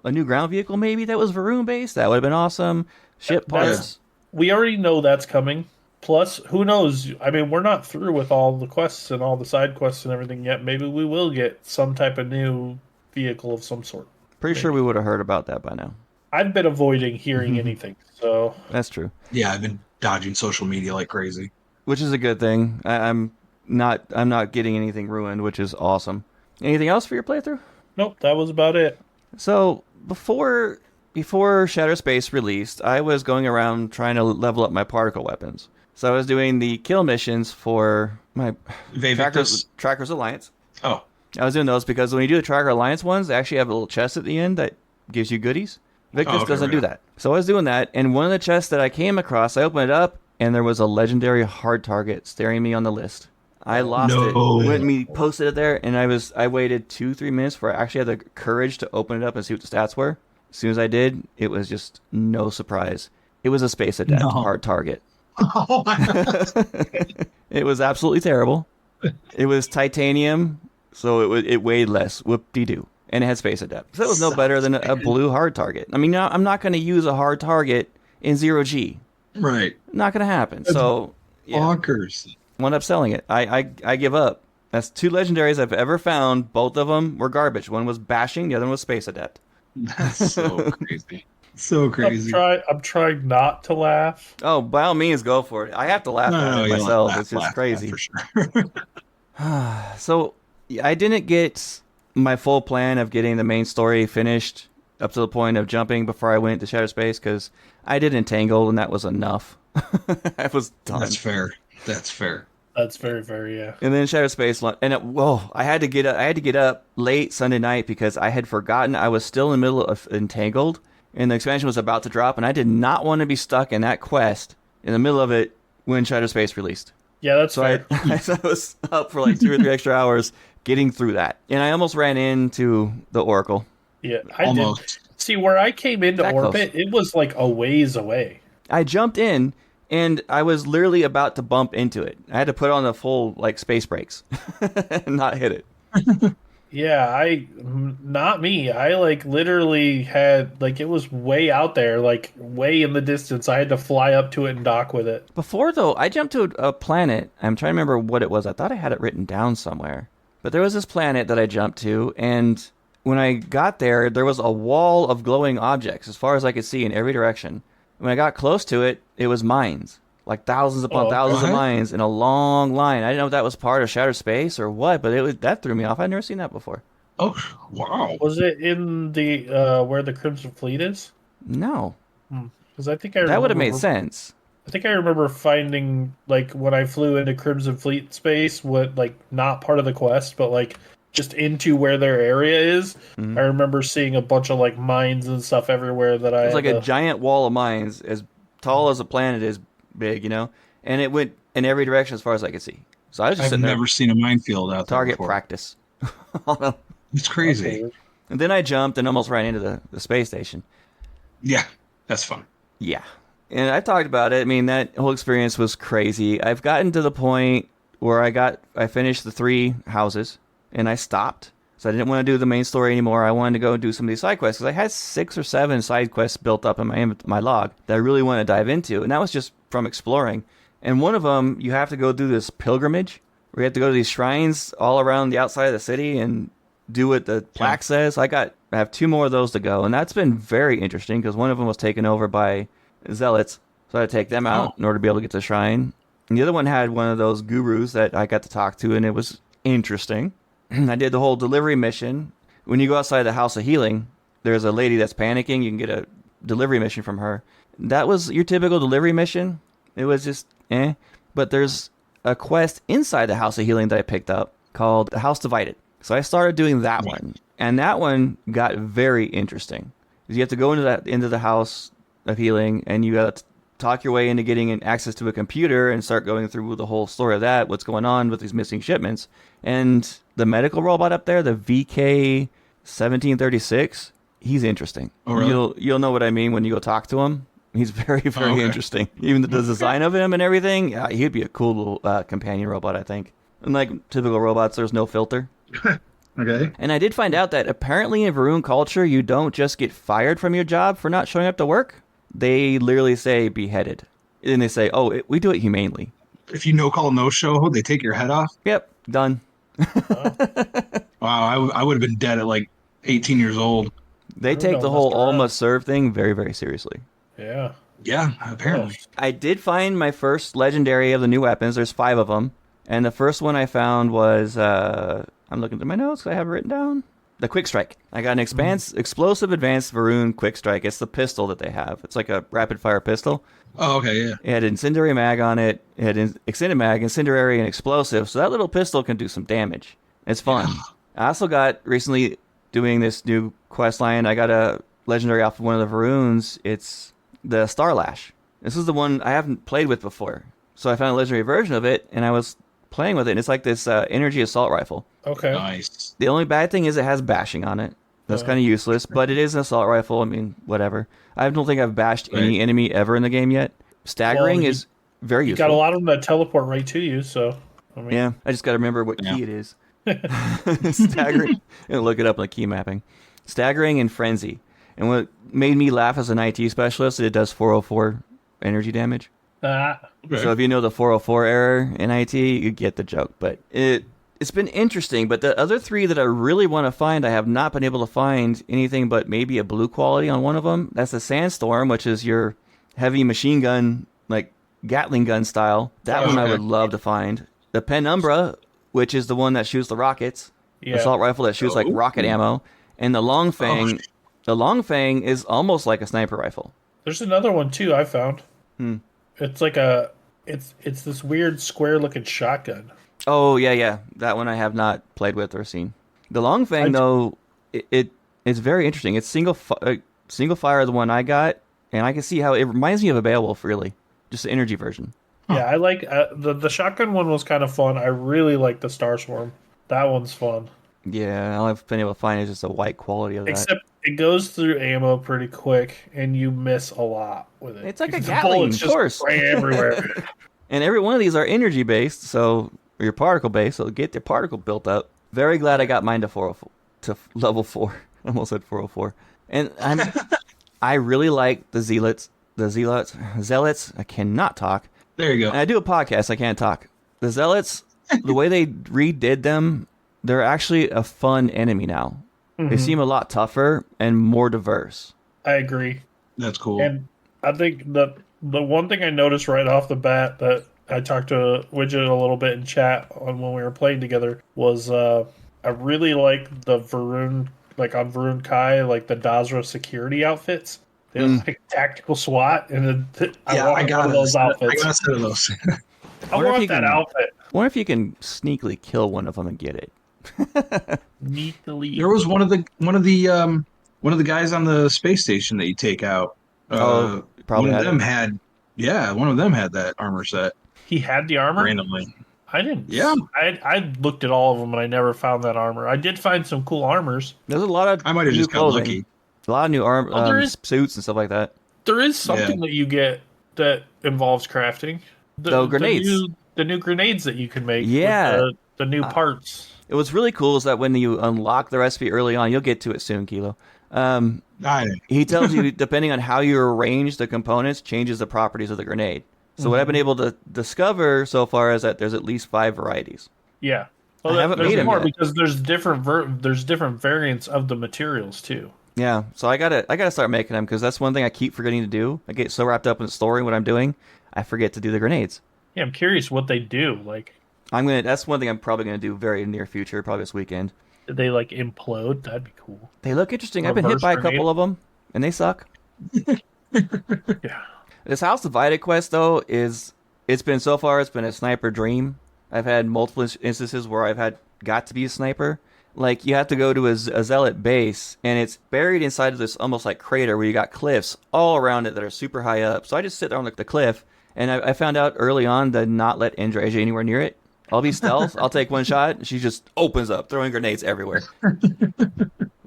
a new ground vehicle, maybe that was Varuun based. That would have been awesome. Ship parts. We already know that's coming. Plus, who knows? I mean, we're not through with all the quests and all the side quests and everything yet. Maybe we will get some type of new vehicle of some sort. Pretty sure we would have heard about that by now. I've been avoiding hearing anything, so that's true. Yeah, I've been dodging social media like crazy, which is a good thing. I'm not getting anything ruined, which is awesome. Anything else for your playthrough? Nope, that was about it. So before Shattered Space released, I was going around trying to level up my particle weapons. So I was doing the kill missions for my Trackers Alliance. Oh. I was doing those because when you do the Tracker Alliance ones, they actually have a little chest at the end that gives you goodies. Victus doesn't do that. So I was doing that, and one of the chests that I came across, I opened it up, and there was a legendary hard target staring me on the list. I lost it. Went and posted it there, and I waited 2-3 minutes before I actually had the courage to open it up and see what the stats were. As soon as I did, it was just no surprise. It was a Space Adept hard target. Oh my God. It was absolutely terrible. It was titanium, so it weighed less. Whoop-de-doo. And it had Space Adept. So it was no better than a blue hard target. I mean, I'm not going to use a hard target in 0G. Right. Not going to happen. So, yeah. Bonkers. Wound up selling it. I give up. That's 2 legendaries I've ever found. Both of them were garbage. One was Bashing, the other one was Space Adept. That's so crazy. So crazy. I'm trying not to laugh. Oh, by all means, go for it. I have to laugh at it myself. It's just crazy. For sure. So, I didn't get my full plan of getting the main story finished up to the point of jumping before I went to Shattered Space because I did Entangled and that was enough. I was done. That's fair. That's very, very, yeah. And then Shattered Space, and I had to get up late Sunday night because I had forgotten I was still in the middle of Entangled and the expansion was about to drop, and I did not want to be stuck in that quest in the middle of it when Shattered Space released. Yeah, that's fair. I was up for like 2 or 3 extra hours getting through that, and I almost ran into the Oracle. Yeah, I did. See, where I came into orbit, it was like a ways away. I jumped in, and I was literally about to bump into it. I had to put on the full like space brakes and not hit it. Yeah, not me. I like literally had like it was way out there, like way in the distance. I had to fly up to it and dock with it. Before though, I jumped to a planet. I'm trying to remember what it was. I thought I had it written down somewhere. But there was this planet that I jumped to, and when I got there, there was a wall of glowing objects as far as I could see in every direction. When I got close to it, it was mines. Like thousands upon thousands of mines in a long line. I didn't know if that was part of Shattered Space or what, but that threw me off. I'd never seen that before. Oh, wow. Was it in the where the Crimson Fleet is? No. Because I think I that would have made sense. I think I remember finding, like, when I flew into Crimson Fleet space, what, like, not part of the quest, but, like, just into where their area is. I remember seeing a bunch of, like, mines and stuff everywhere that It's like a giant wall of mines, as tall as a planet is big, you know? And it went in every direction as far as I could see. So I was just I've never seen a minefield out there target before. practice. It's crazy. Okay. And then I jumped and almost ran into the space station. Yeah, that's fun. Yeah. And I talked about it. I mean, that whole experience was crazy. I've gotten to the point where I finished the 3 houses and I stopped. So I didn't want to do the main story anymore. I wanted to go and do some of these side quests because I had 6 or 7 side quests built up in my log that I really want to dive into. And that was just from exploring. And one of them, you have to go do this pilgrimage where you have to go to these shrines all around the outside of the city and do what the plaque says. I have 2 more of those to go. And that's been very interesting because one of them was taken over by zealots, so I had to take them out in order to be able to get to the shrine. And the other one had one of those gurus that I got to talk to, and it was interesting. I did the whole delivery mission. When you go outside the House of Healing, there's a lady that's panicking. You can get a delivery mission from her. That was your typical delivery mission. It was just But there's a quest inside the House of Healing that I picked up called The House Divided. So I started doing that one, and that one got very interesting. You have to go into the House of Healing, and you got to talk your way into getting access to a computer and start going through the whole story of that, what's going on with these missing shipments. And the medical robot up there, the VK-1736, he's interesting. Oh, really? You'll know what I mean when you go talk to him. He's very, very interesting. Even the design of him and everything, he'd be a cool little companion robot, I think. Unlike typical robots, there's no filter. Okay. And I did find out that apparently in Varuun culture, you don't just get fired from your job for not showing up to work. They literally say beheaded. And they say, we do it humanely. If you no-call, no-show, they take your head off? Yep, done. Wow, I would have been dead at like 18 years old. They take the whole all must serve thing very, very seriously. Yeah. Yeah, apparently. I did find my first legendary of the new weapons. There's 5 of them. And the first one I found was, I'm looking at my notes. I have it written down. The Quick Strike. I got an explosive advanced Varuun Quick Strike. It's the pistol that they have. It's like a rapid fire pistol. Oh, okay, yeah. It had incendiary mag on it. It had extended mag, incendiary, and explosive. So that little pistol can do some damage. It's fun. Yeah. I also got recently doing this new quest line. I got a legendary off of one of the Varuuns. It's the Starlash. This is the one I haven't played with before. So I found a legendary version of it, and I was playing with it, and it's like this energy assault rifle. Okay. Nice. The only bad thing is it has bashing on it. That's kind of useless, but it is an assault rifle. I mean, whatever. I don't think I've bashed any enemy ever in the game yet. Staggering is very useful. You got a lot of them that teleport right to you, so... I mean... Yeah, I just got to remember what key it is. Staggering. And look it up in the key mapping. Staggering and Frenzy. And what made me laugh as an IT specialist, it does 404 energy damage. Okay. So if you know the 404 error in IT, you get the joke. But it's been interesting. But the other 3 that I really want to find, I have not been able to find anything but maybe a blue quality on one of them. That's the Sandstorm, which is your heavy machine gun, like Gatling gun style. That one I would love to find. The Penumbra, which is the one that shoots the rockets. Yeah. Assault rifle that shoots like rocket ammo. And the Long Fang. The Long Fang is almost like a sniper rifle. There's another one too I found. It's like it's this weird square looking shotgun. Oh yeah. That one I have not played with or seen. The Long Fang though, it's very interesting. It's single fire, the one I got, and I can see how it reminds me of a Beowulf, really, just the energy version. Yeah, I like the shotgun one was kind of fun. I really like the Starswarm. That one's fun. Yeah, all I've been able to find is just a white quality of that. Except it goes through ammo pretty quick, and you miss a lot with it. It's like a Gatling, of course. Everywhere. And every one of these are energy based, or your particle based, so get your particle built up. Very glad I got mine to 404, to level 4. I almost said 404. And I really like the zealots. I cannot talk. There you go. And I do a podcast. I can't talk. The zealots, the way they redid them, they're actually a fun enemy now. Mm-hmm. They seem a lot tougher and more diverse. I agree. That's cool. And I think the one thing I noticed right off the bat that I talked to Wigit a little bit in chat on when we were playing together was I really like the Varuun, like on Varuunkai, like the Dazra security outfits. It was like tactical SWAT, and I got one of those outfits. I got a set of those. I want that outfit. Wonder if you can sneakily kill one of them and get it. Sneakily. There was one of the guys on the space station that you take out. Probably one of them had that armor set He had the armor? randomly. I didn't. Yeah. I looked at all of them, and I never found that armor. I did find some cool armors. There's a lot of I might have new just got clothing. lucky. A lot of new there is- suits and stuff like that. There is something that you get that involves crafting. Grenades. The new grenades that you can make. Yeah. With the new parts. It was really cool is that when you unlock the recipe early on, you'll get to it soon, Kilo. He tells you, depending on how you arrange the components, changes the properties of the grenade. So what I've been able to discover so far is that there's at least 5 varieties. Yeah. I haven't made them more yet. because there's different variants of the materials too. Yeah, so I gotta start making them because that's one thing I keep forgetting to do. I get so wrapped up in the story and what I'm doing, I forget to do the grenades. Yeah, I'm curious what they do. Like, That's one thing I'm probably gonna do very near future, probably this weekend. did they like implode? That'd be cool. They look interesting. I've been hit by a couple of them, and they suck. Yeah. This House Divided quest though it's been a sniper dream. I've had multiple instances where I've got to be a sniper. Like you have to go to a zealot base, and it's buried inside of this almost like crater where you got cliffs all around it that are super high up. So I just sit there on the cliff, and I found out early on to not let Andrasia anywhere near it. I'll be stealth. I'll take one shot, and she just opens up, throwing grenades everywhere. I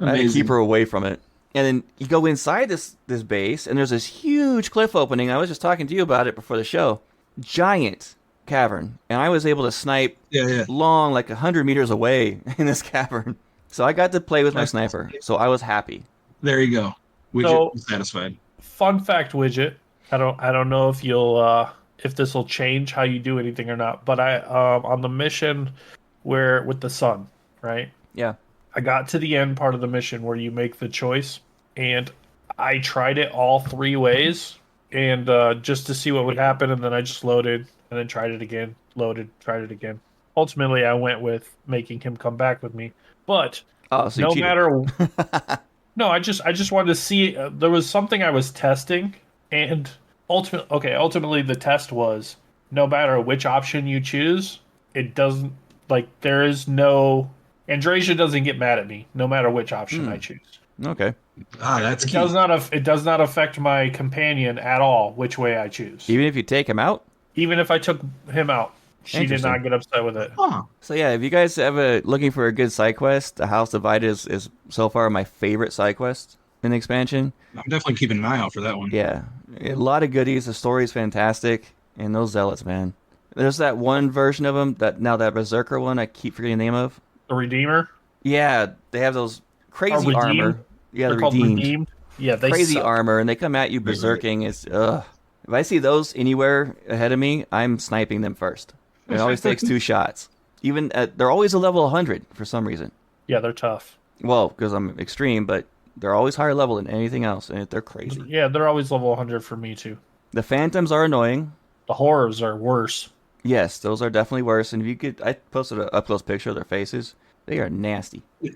had to keep her away from it. And then you go inside this base, and there's this huge cliff opening. I was just talking to you about it before the show. Giant cavern, and I was able to snipe long, like 100 meters away in this cavern. So I got to play with my sniper, so I was happy. There you go. Wigit was satisfied. Fun fact, Wigit. I don't know if you'll if this will change how you do anything or not, but I on the mission where with the sun, right? Yeah. I got to the end part of the mission where you make the choice, and I tried it all 3 ways, and just to see what would happen, and then I just loaded, and then tried it again, loaded, tried it again. Ultimately, I went with making him come back with me, but so no matter. No, I just wanted to see. There was something I was testing, and ultimately the test was no matter which option you choose, it doesn't there is no. Andrasia doesn't get mad at me, no matter which option I choose. Okay. That's key. It does not affect my companion at all, which way I choose. Even if you take him out? Even if I took him out, she did not get upset with it. Huh. So yeah, if you guys ever looking for a good side quest, the House Divided is so far my favorite side quest in the expansion. I'm definitely keeping an eye out for that one. Yeah. A lot of goodies. The story's fantastic. And those zealots, man. There's that one version of them, that Berserker one I keep forgetting the name of. The Redeemer? Yeah, they have those crazy armor. Yeah, they're the redeemed. Redeemed. Yeah, they crazy suck. armor, and they come at you berserking. It's ugh. If I see those anywhere ahead of me, I'm sniping them first. It always takes 2 shots. Even they're always a level 100 for some reason. Yeah, they're tough. Well, because I'm extreme, but they're always higher level than anything else, and they're crazy. Yeah, they're always level 100 for me too. The phantoms are annoying. The horrors are worse. Yes, those are definitely worse. And if you could, I posted an up-close picture of their faces. They are nasty. Yeah.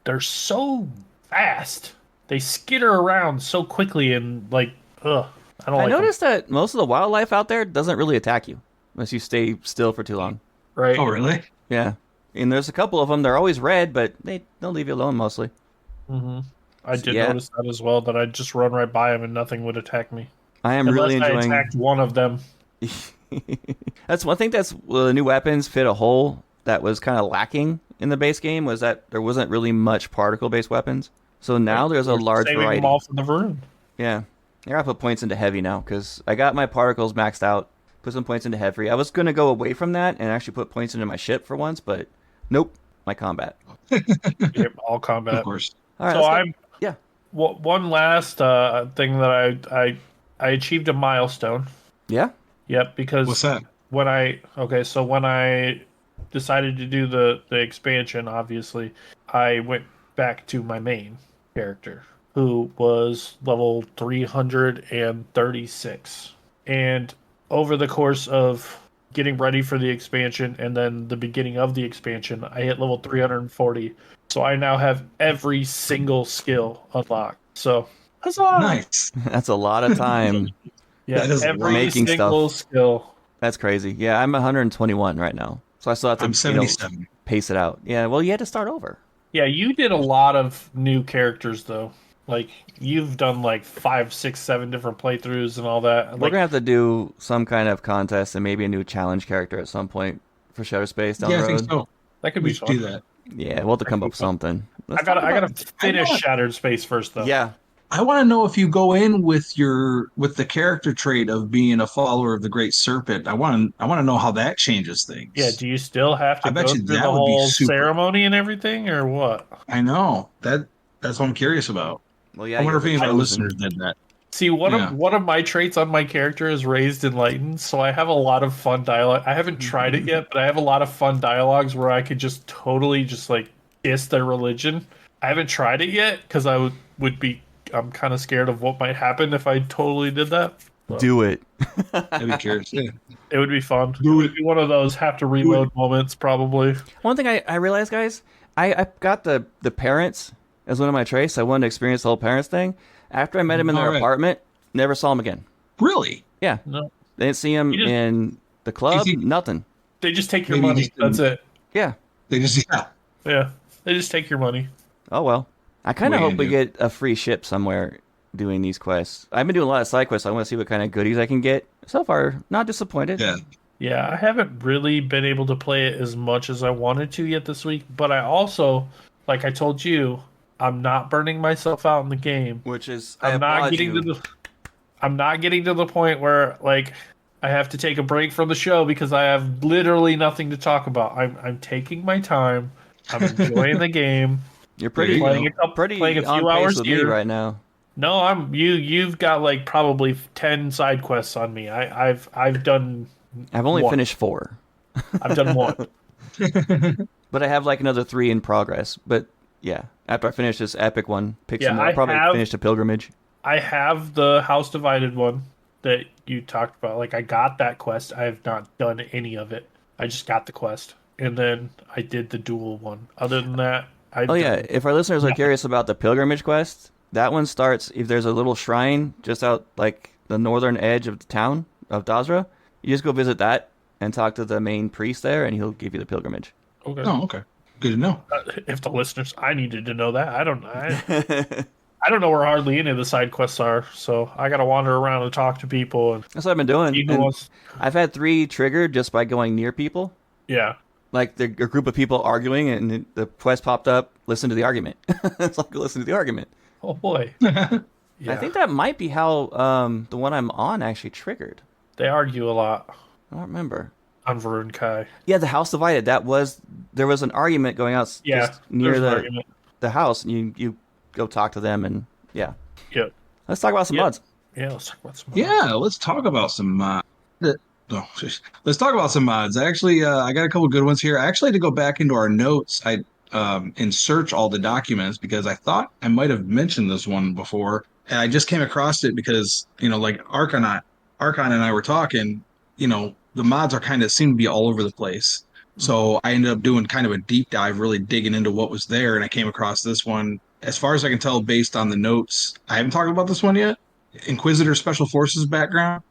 They're so fast. They skitter around so quickly and I noticed that most of the wildlife out there doesn't really attack you unless you stay still for too long. Right. Oh, really? Yeah. And there's a couple of them. They're always red, but they'll leave you alone mostly. Mm-hmm. I did notice that as well. That I'd just run right by them and nothing would attack me. I am really enjoying. I attacked one of them. That's one thing. The new weapons fit a hole that was kind of lacking in the base game, was that there wasn't really much particle-based weapons. So now there's a large variety. Them all from the Varuun. Yeah. I gotta put points into heavy now, because I got my particles maxed out. Put some points into heavy. I was going to go away from that and actually put points into my ship for once, but nope. My combat. Yep, all combat. Of course. All right, So one last thing that I achieved a milestone. Yeah? Yep, because What's that? when I decided to do the expansion, obviously, I went back to my main character, who was level 336. And over the course of getting ready for the expansion and then the beginning of the expansion, I hit level 340. So I now have every single skill unlocked. So, huzzah! Nice. That's a lot of time. Yeah, That is a every lot. Making single stuff. skill. That's crazy. Yeah, I'm 121 right now, so I still have to, I'm 77. pace it out. Yeah, well, you had to start over. Yeah, you did a lot of new characters though. Like you've done like 5, 6, 7 different playthroughs and all that. We're Like, gonna have to do some kind of contest and maybe a new challenge character at some point for Shadow Space down Yeah, the I think road. so. that could We be should fun. do that. Yeah, we'll have to That come could up be with fun. something. I gotta I finish want Shattered Space first though. Yeah, I want to know if you go in with the character trait of being a follower of the Great Serpent. I want to know how that changes Yeah, things. do you still have to I bet go you through that the would be whole super. ceremony and everything, or what? I know that's what I'm curious about. well, yeah, I wonder you're if the any of our chosen. listeners did that. See, Yeah. one of my traits on my character is raised enlightened, so I have a lot of fun dialogue. I haven't tried it yet, but I have a lot of fun dialogues where I could just totally just like diss their religion. I haven't tried it yet because would be I'm kind of scared of what might happen if I totally did that. So, Do it. I'd be curious. Yeah. it would be fun. Do It it. would be one of those have to reload moments, probably. One thing I realized, guys, I got the parents as one of my traits. I wanted to experience the whole parents thing. After I met him in their All right. apartment, never saw him again. Really? Yeah, No, they didn't see him You just- in the club. think- Nothing. they just take your Maybe you money. just didn't- That's it. Yeah. They just Yeah, they just take your money. Oh well. I kind of What are you hope we gonna get a free ship somewhere doing these quests. I've been doing a lot of side quests. So I want to see what kind of goodies I can get. So far, not disappointed. Yeah. Yeah, I haven't really been able to play it as much as I wanted to yet this week, but I also, like I told you, I'm not burning myself out in the game. Which is I'm not getting to the point where like I have to take a break from the show because I have literally nothing to talk about. I'm taking my time. I'm enjoying the game. You're There pretty you Playing go. pretty a few on pace hours with here. me right now. No, you've got like probably 10 side quests on me. I've done I've only one. finished 4, I've done one. but I have like another 3 in progress. But yeah, after I finish this epic one, pick Yeah, some more. I Probably have- finish the pilgrimage. I have the House Divided one that you talked about. Like, I got that quest. I have not done any of it. I just got the quest. And then I did the dual one. Other than that, Oh yeah, if our listeners are curious about the pilgrimage quest, that one starts if there's a little shrine just out like the northern edge of the town of Dazra. You just go visit that and talk to the main priest there, and he'll give you the pilgrimage. Okay. Oh, okay. Good to know. If the listeners, I needed to know that. I don't know. I don't know where hardly any of the side quests are, so I got to wander around and talk to people. And That's what I've been doing. see who And wants- I've had 3 triggered just by going near people. yeah. Like a group of people arguing, and the quest popped up. Listen to the argument. It's like listen to the argument. Oh boy. Yeah. I think that might be how the one I'm on actually triggered. they argue a lot I don't remember. on Varuunkai. Yeah, the house divided. There was an argument going out Yeah. just near there's an the argument. house, and you go talk to them, and yeah. Yeah. Let's talk about some Yeah. mods. Yeah. Let's talk about some. Yeah, let's talk about some mods. No, let's talk about some mods. Actually, I got a couple good ones here. I actually had to go back into our notes. I and search all the documents because I thought I might have mentioned this one before, and I just came across it because like Archon and I were talking. The mods are kind of seem to be all over the place. So I ended up doing kind of a deep dive, really digging into what was there, and I came across this one. As far as I can tell, based on the notes, I haven't talked about this one yet. Inquisitor Special Forces background.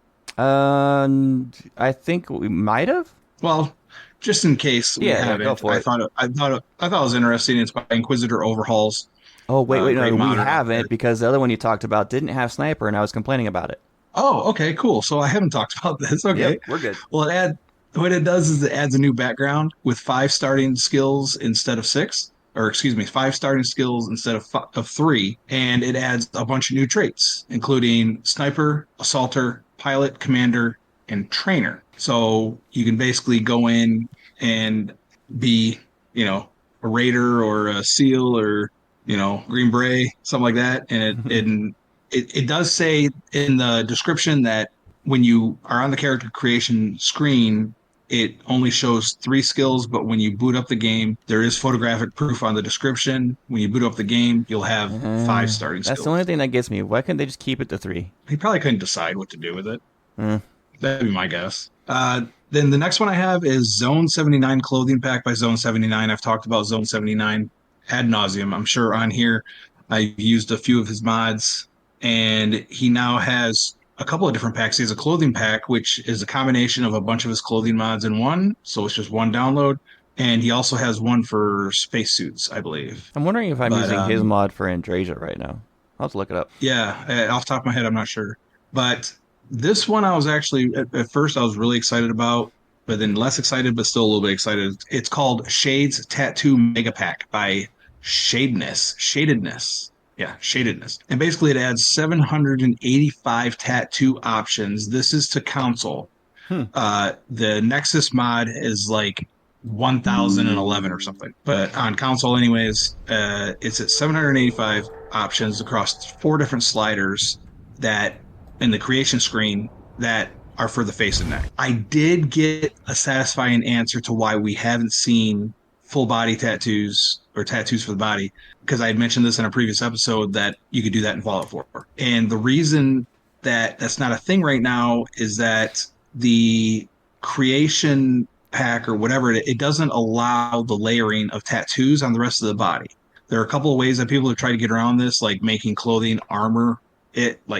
I think we might have. Well, just in case we Yeah, haven't, go for it. I thought it was interesting. It's by Inquisitor Overhauls. Oh wait, no, Great we monitor. haven't because the other one you talked about didn't have sniper, and I was complaining about it. Oh, okay, cool. So I haven't talked about this. Okay. Yep, we're good. Well, what it does is it adds a new background with 5 starting skills instead of 6, or excuse me, 5 starting skills instead of 3, and it adds a bunch of new traits, including sniper, assaulter, pilot, commander, and trainer. So you can basically go in and be, a raider or a seal or green beret, something like that, and it does say in the description that when you are on the character creation screen, it only shows 3 skills, but when you boot up the game, there is photographic proof on the description. When you boot up the game, you'll have 5 starting skills. That's the only thing that gets me. Why couldn't they just keep it to 3? He probably couldn't decide what to do with it. Mm. That'd be my guess. Then the next one I have is Zone 79 clothing pack by Zone 79. I've talked about Zone 79 ad nauseum, I'm sure, on here. I've used a few of his mods, and he now has a couple of different packs. He has a clothing pack, which is a combination of a bunch of his clothing mods in one, so it's just one download. And he also has one for spacesuits, I believe. I'm wondering if I'm using his mod for Andrasia right now. I'll have to look it up. Yeah, off the top of my head, I'm not sure. But this one I was actually, at first, I was really excited about, but then less excited, but still a little bit excited. It's called Shades Tattoo Mega Pack by Shadedness. Yeah, Shadedness. And basically, it adds 785 tattoo options. This is to console. The Nexus mod is like 1011 or something, but on console anyways, it's at 785 options across 4 different sliders that in the creation screen that are for the face and neck. I did get a satisfying answer to why we haven't seen full body tattoos or tattoos for the body, because I had mentioned this in a previous episode that you could do that in Fallout 4. And the reason that that's not a thing right now is that the creation pack or whatever, it doesn't allow the layering of tattoos on the rest of the body. There are a couple of ways that people have tried to get around this, like making clothing armor,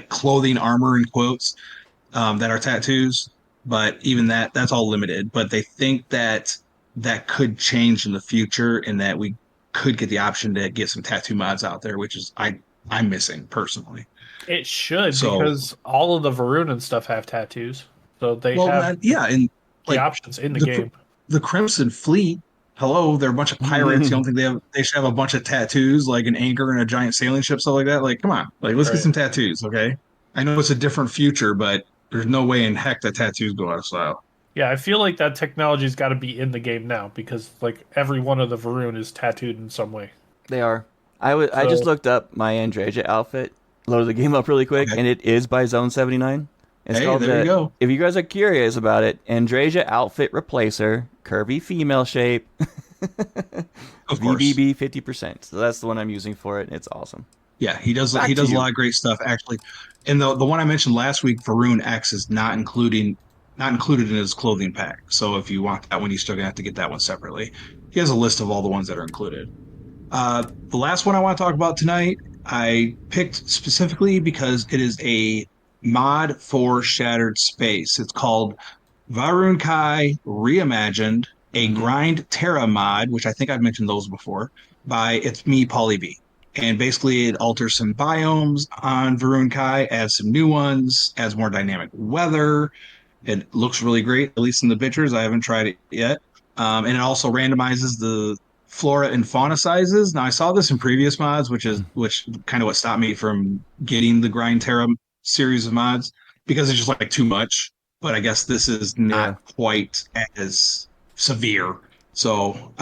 clothing armor in quotes, that are tattoos. But even that's all limited. But they think that could change in the future, and that we could get the option to get some tattoo mods out there, which is I'm missing personally. It should, because all of the Varuun and stuff have tattoos, so they have and the options in the game. The Crimson Fleet, hello, they're a bunch of pirates. You don't think they should have a bunch of tattoos, like an anchor and a giant sailing ship, stuff like that? Like, come on, like let's get some tattoos, okay? I know it's a different future, but there's no way in heck that tattoos go out of style. Yeah, I feel like that technology's got to be in the game now, because like every one of the Varuun is tattooed in some way. They are. I just looked up my Andrasia outfit, loaded the game up really quick, and it is by Zone 79. It's called, there you go. If you guys are curious about it, Andrasia Outfit Replacer, curvy female shape, of course. VBB 50%. So that's the one I'm using for it, and it's awesome. Yeah, he does a lot of great stuff, actually. And the one I mentioned last week, Varuun X, is not included in his clothing pack. So if you want that one, you're still going to have to get that one separately. He has a list of all the ones that are included. The last one I want to talk about tonight, I picked specifically because it is a mod for Shattered Space. It's called Varuunkai Reimagined, a Grind Terra mod, which I think I've mentioned those before, by It's Me, Pauly B. And basically it alters some biomes on Varuunkai, adds some new ones, adds more dynamic weather. It looks really great, at least in the pictures. I haven't tried it yet. And it also randomizes the flora and fauna sizes. Now I saw this in previous mods, which kind of what stopped me from getting the Grind Terra series of mods, because it's just like too much. But I guess this is not quite as severe. So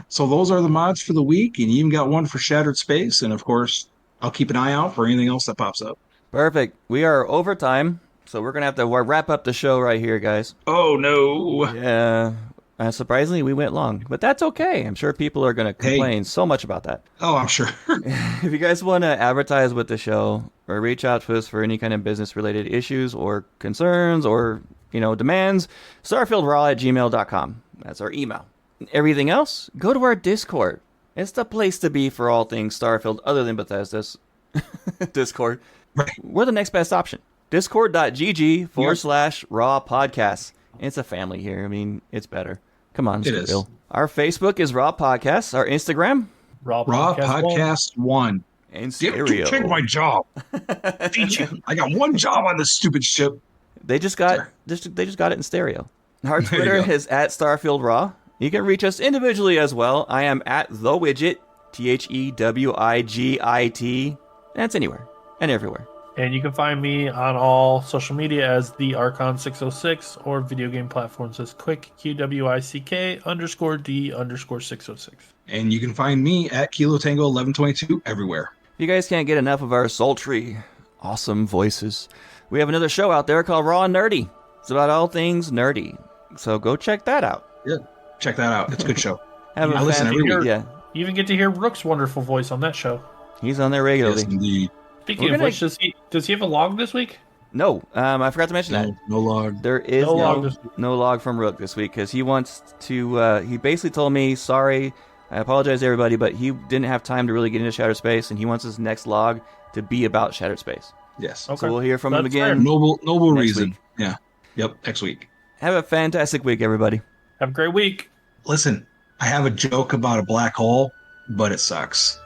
so those are the mods for the week, and you even got one for Shattered Space, and of course I'll keep an eye out for anything else that pops up. Perfect. We are over time, so we're gonna have to wrap up the show right here, guys. Oh no. Yeah. Surprisingly, we went long, but that's okay. I'm sure people are going to complain so much about that. Oh, I'm sure. If you guys want to advertise with the show or reach out to us for any kind of business-related issues or concerns or, demands, starfieldraw@gmail.com. That's our email. Everything else, go to our Discord. It's the place to be for all things Starfield other than Bethesda's Discord. Right. We're the next best option. Discord.gg/raw podcasts. It's a family here. I mean, it's better. Come on, it's real. Our Facebook is Raw Podcasts. Our Instagram, Raw Podcast 1. And stereo. Take my job. I got one job on this stupid ship. They just got it in stereo. Our Twitter is @Starfield Raw. You can reach us individually as well. I am @the Wigit, THEWIGIT. That's anywhere and everywhere. And you can find me on all social media as the Archon 606 or video game platforms as Quick QWICK_D_606. And you can find me at Kilo Tango 1122 everywhere. If you guys can't get enough of our sultry, awesome voices, we have another show out there called Raw and Nerdy. It's about all things nerdy. So go check that out. Yeah, check that out. It's a good show. I listen every week. Yeah. You even get to hear Rook's wonderful voice on that show. He's on there regularly. Yes, indeed. Speaking of which, does he have a log this week? No, I forgot to mention that. No log. There is no log from Rook this week because he wants to. He basically told me, "Sorry, I apologize to everybody, but he didn't have time to really get into Shattered Space, and he wants his next log to be about Shattered Space. Yes. Okay. So we'll hear from him again. Fair. Noble reason. Week. Yeah. Yep. Next week. Have a fantastic week, everybody. Have a great week. Listen, I have a joke about a black hole, but it sucks.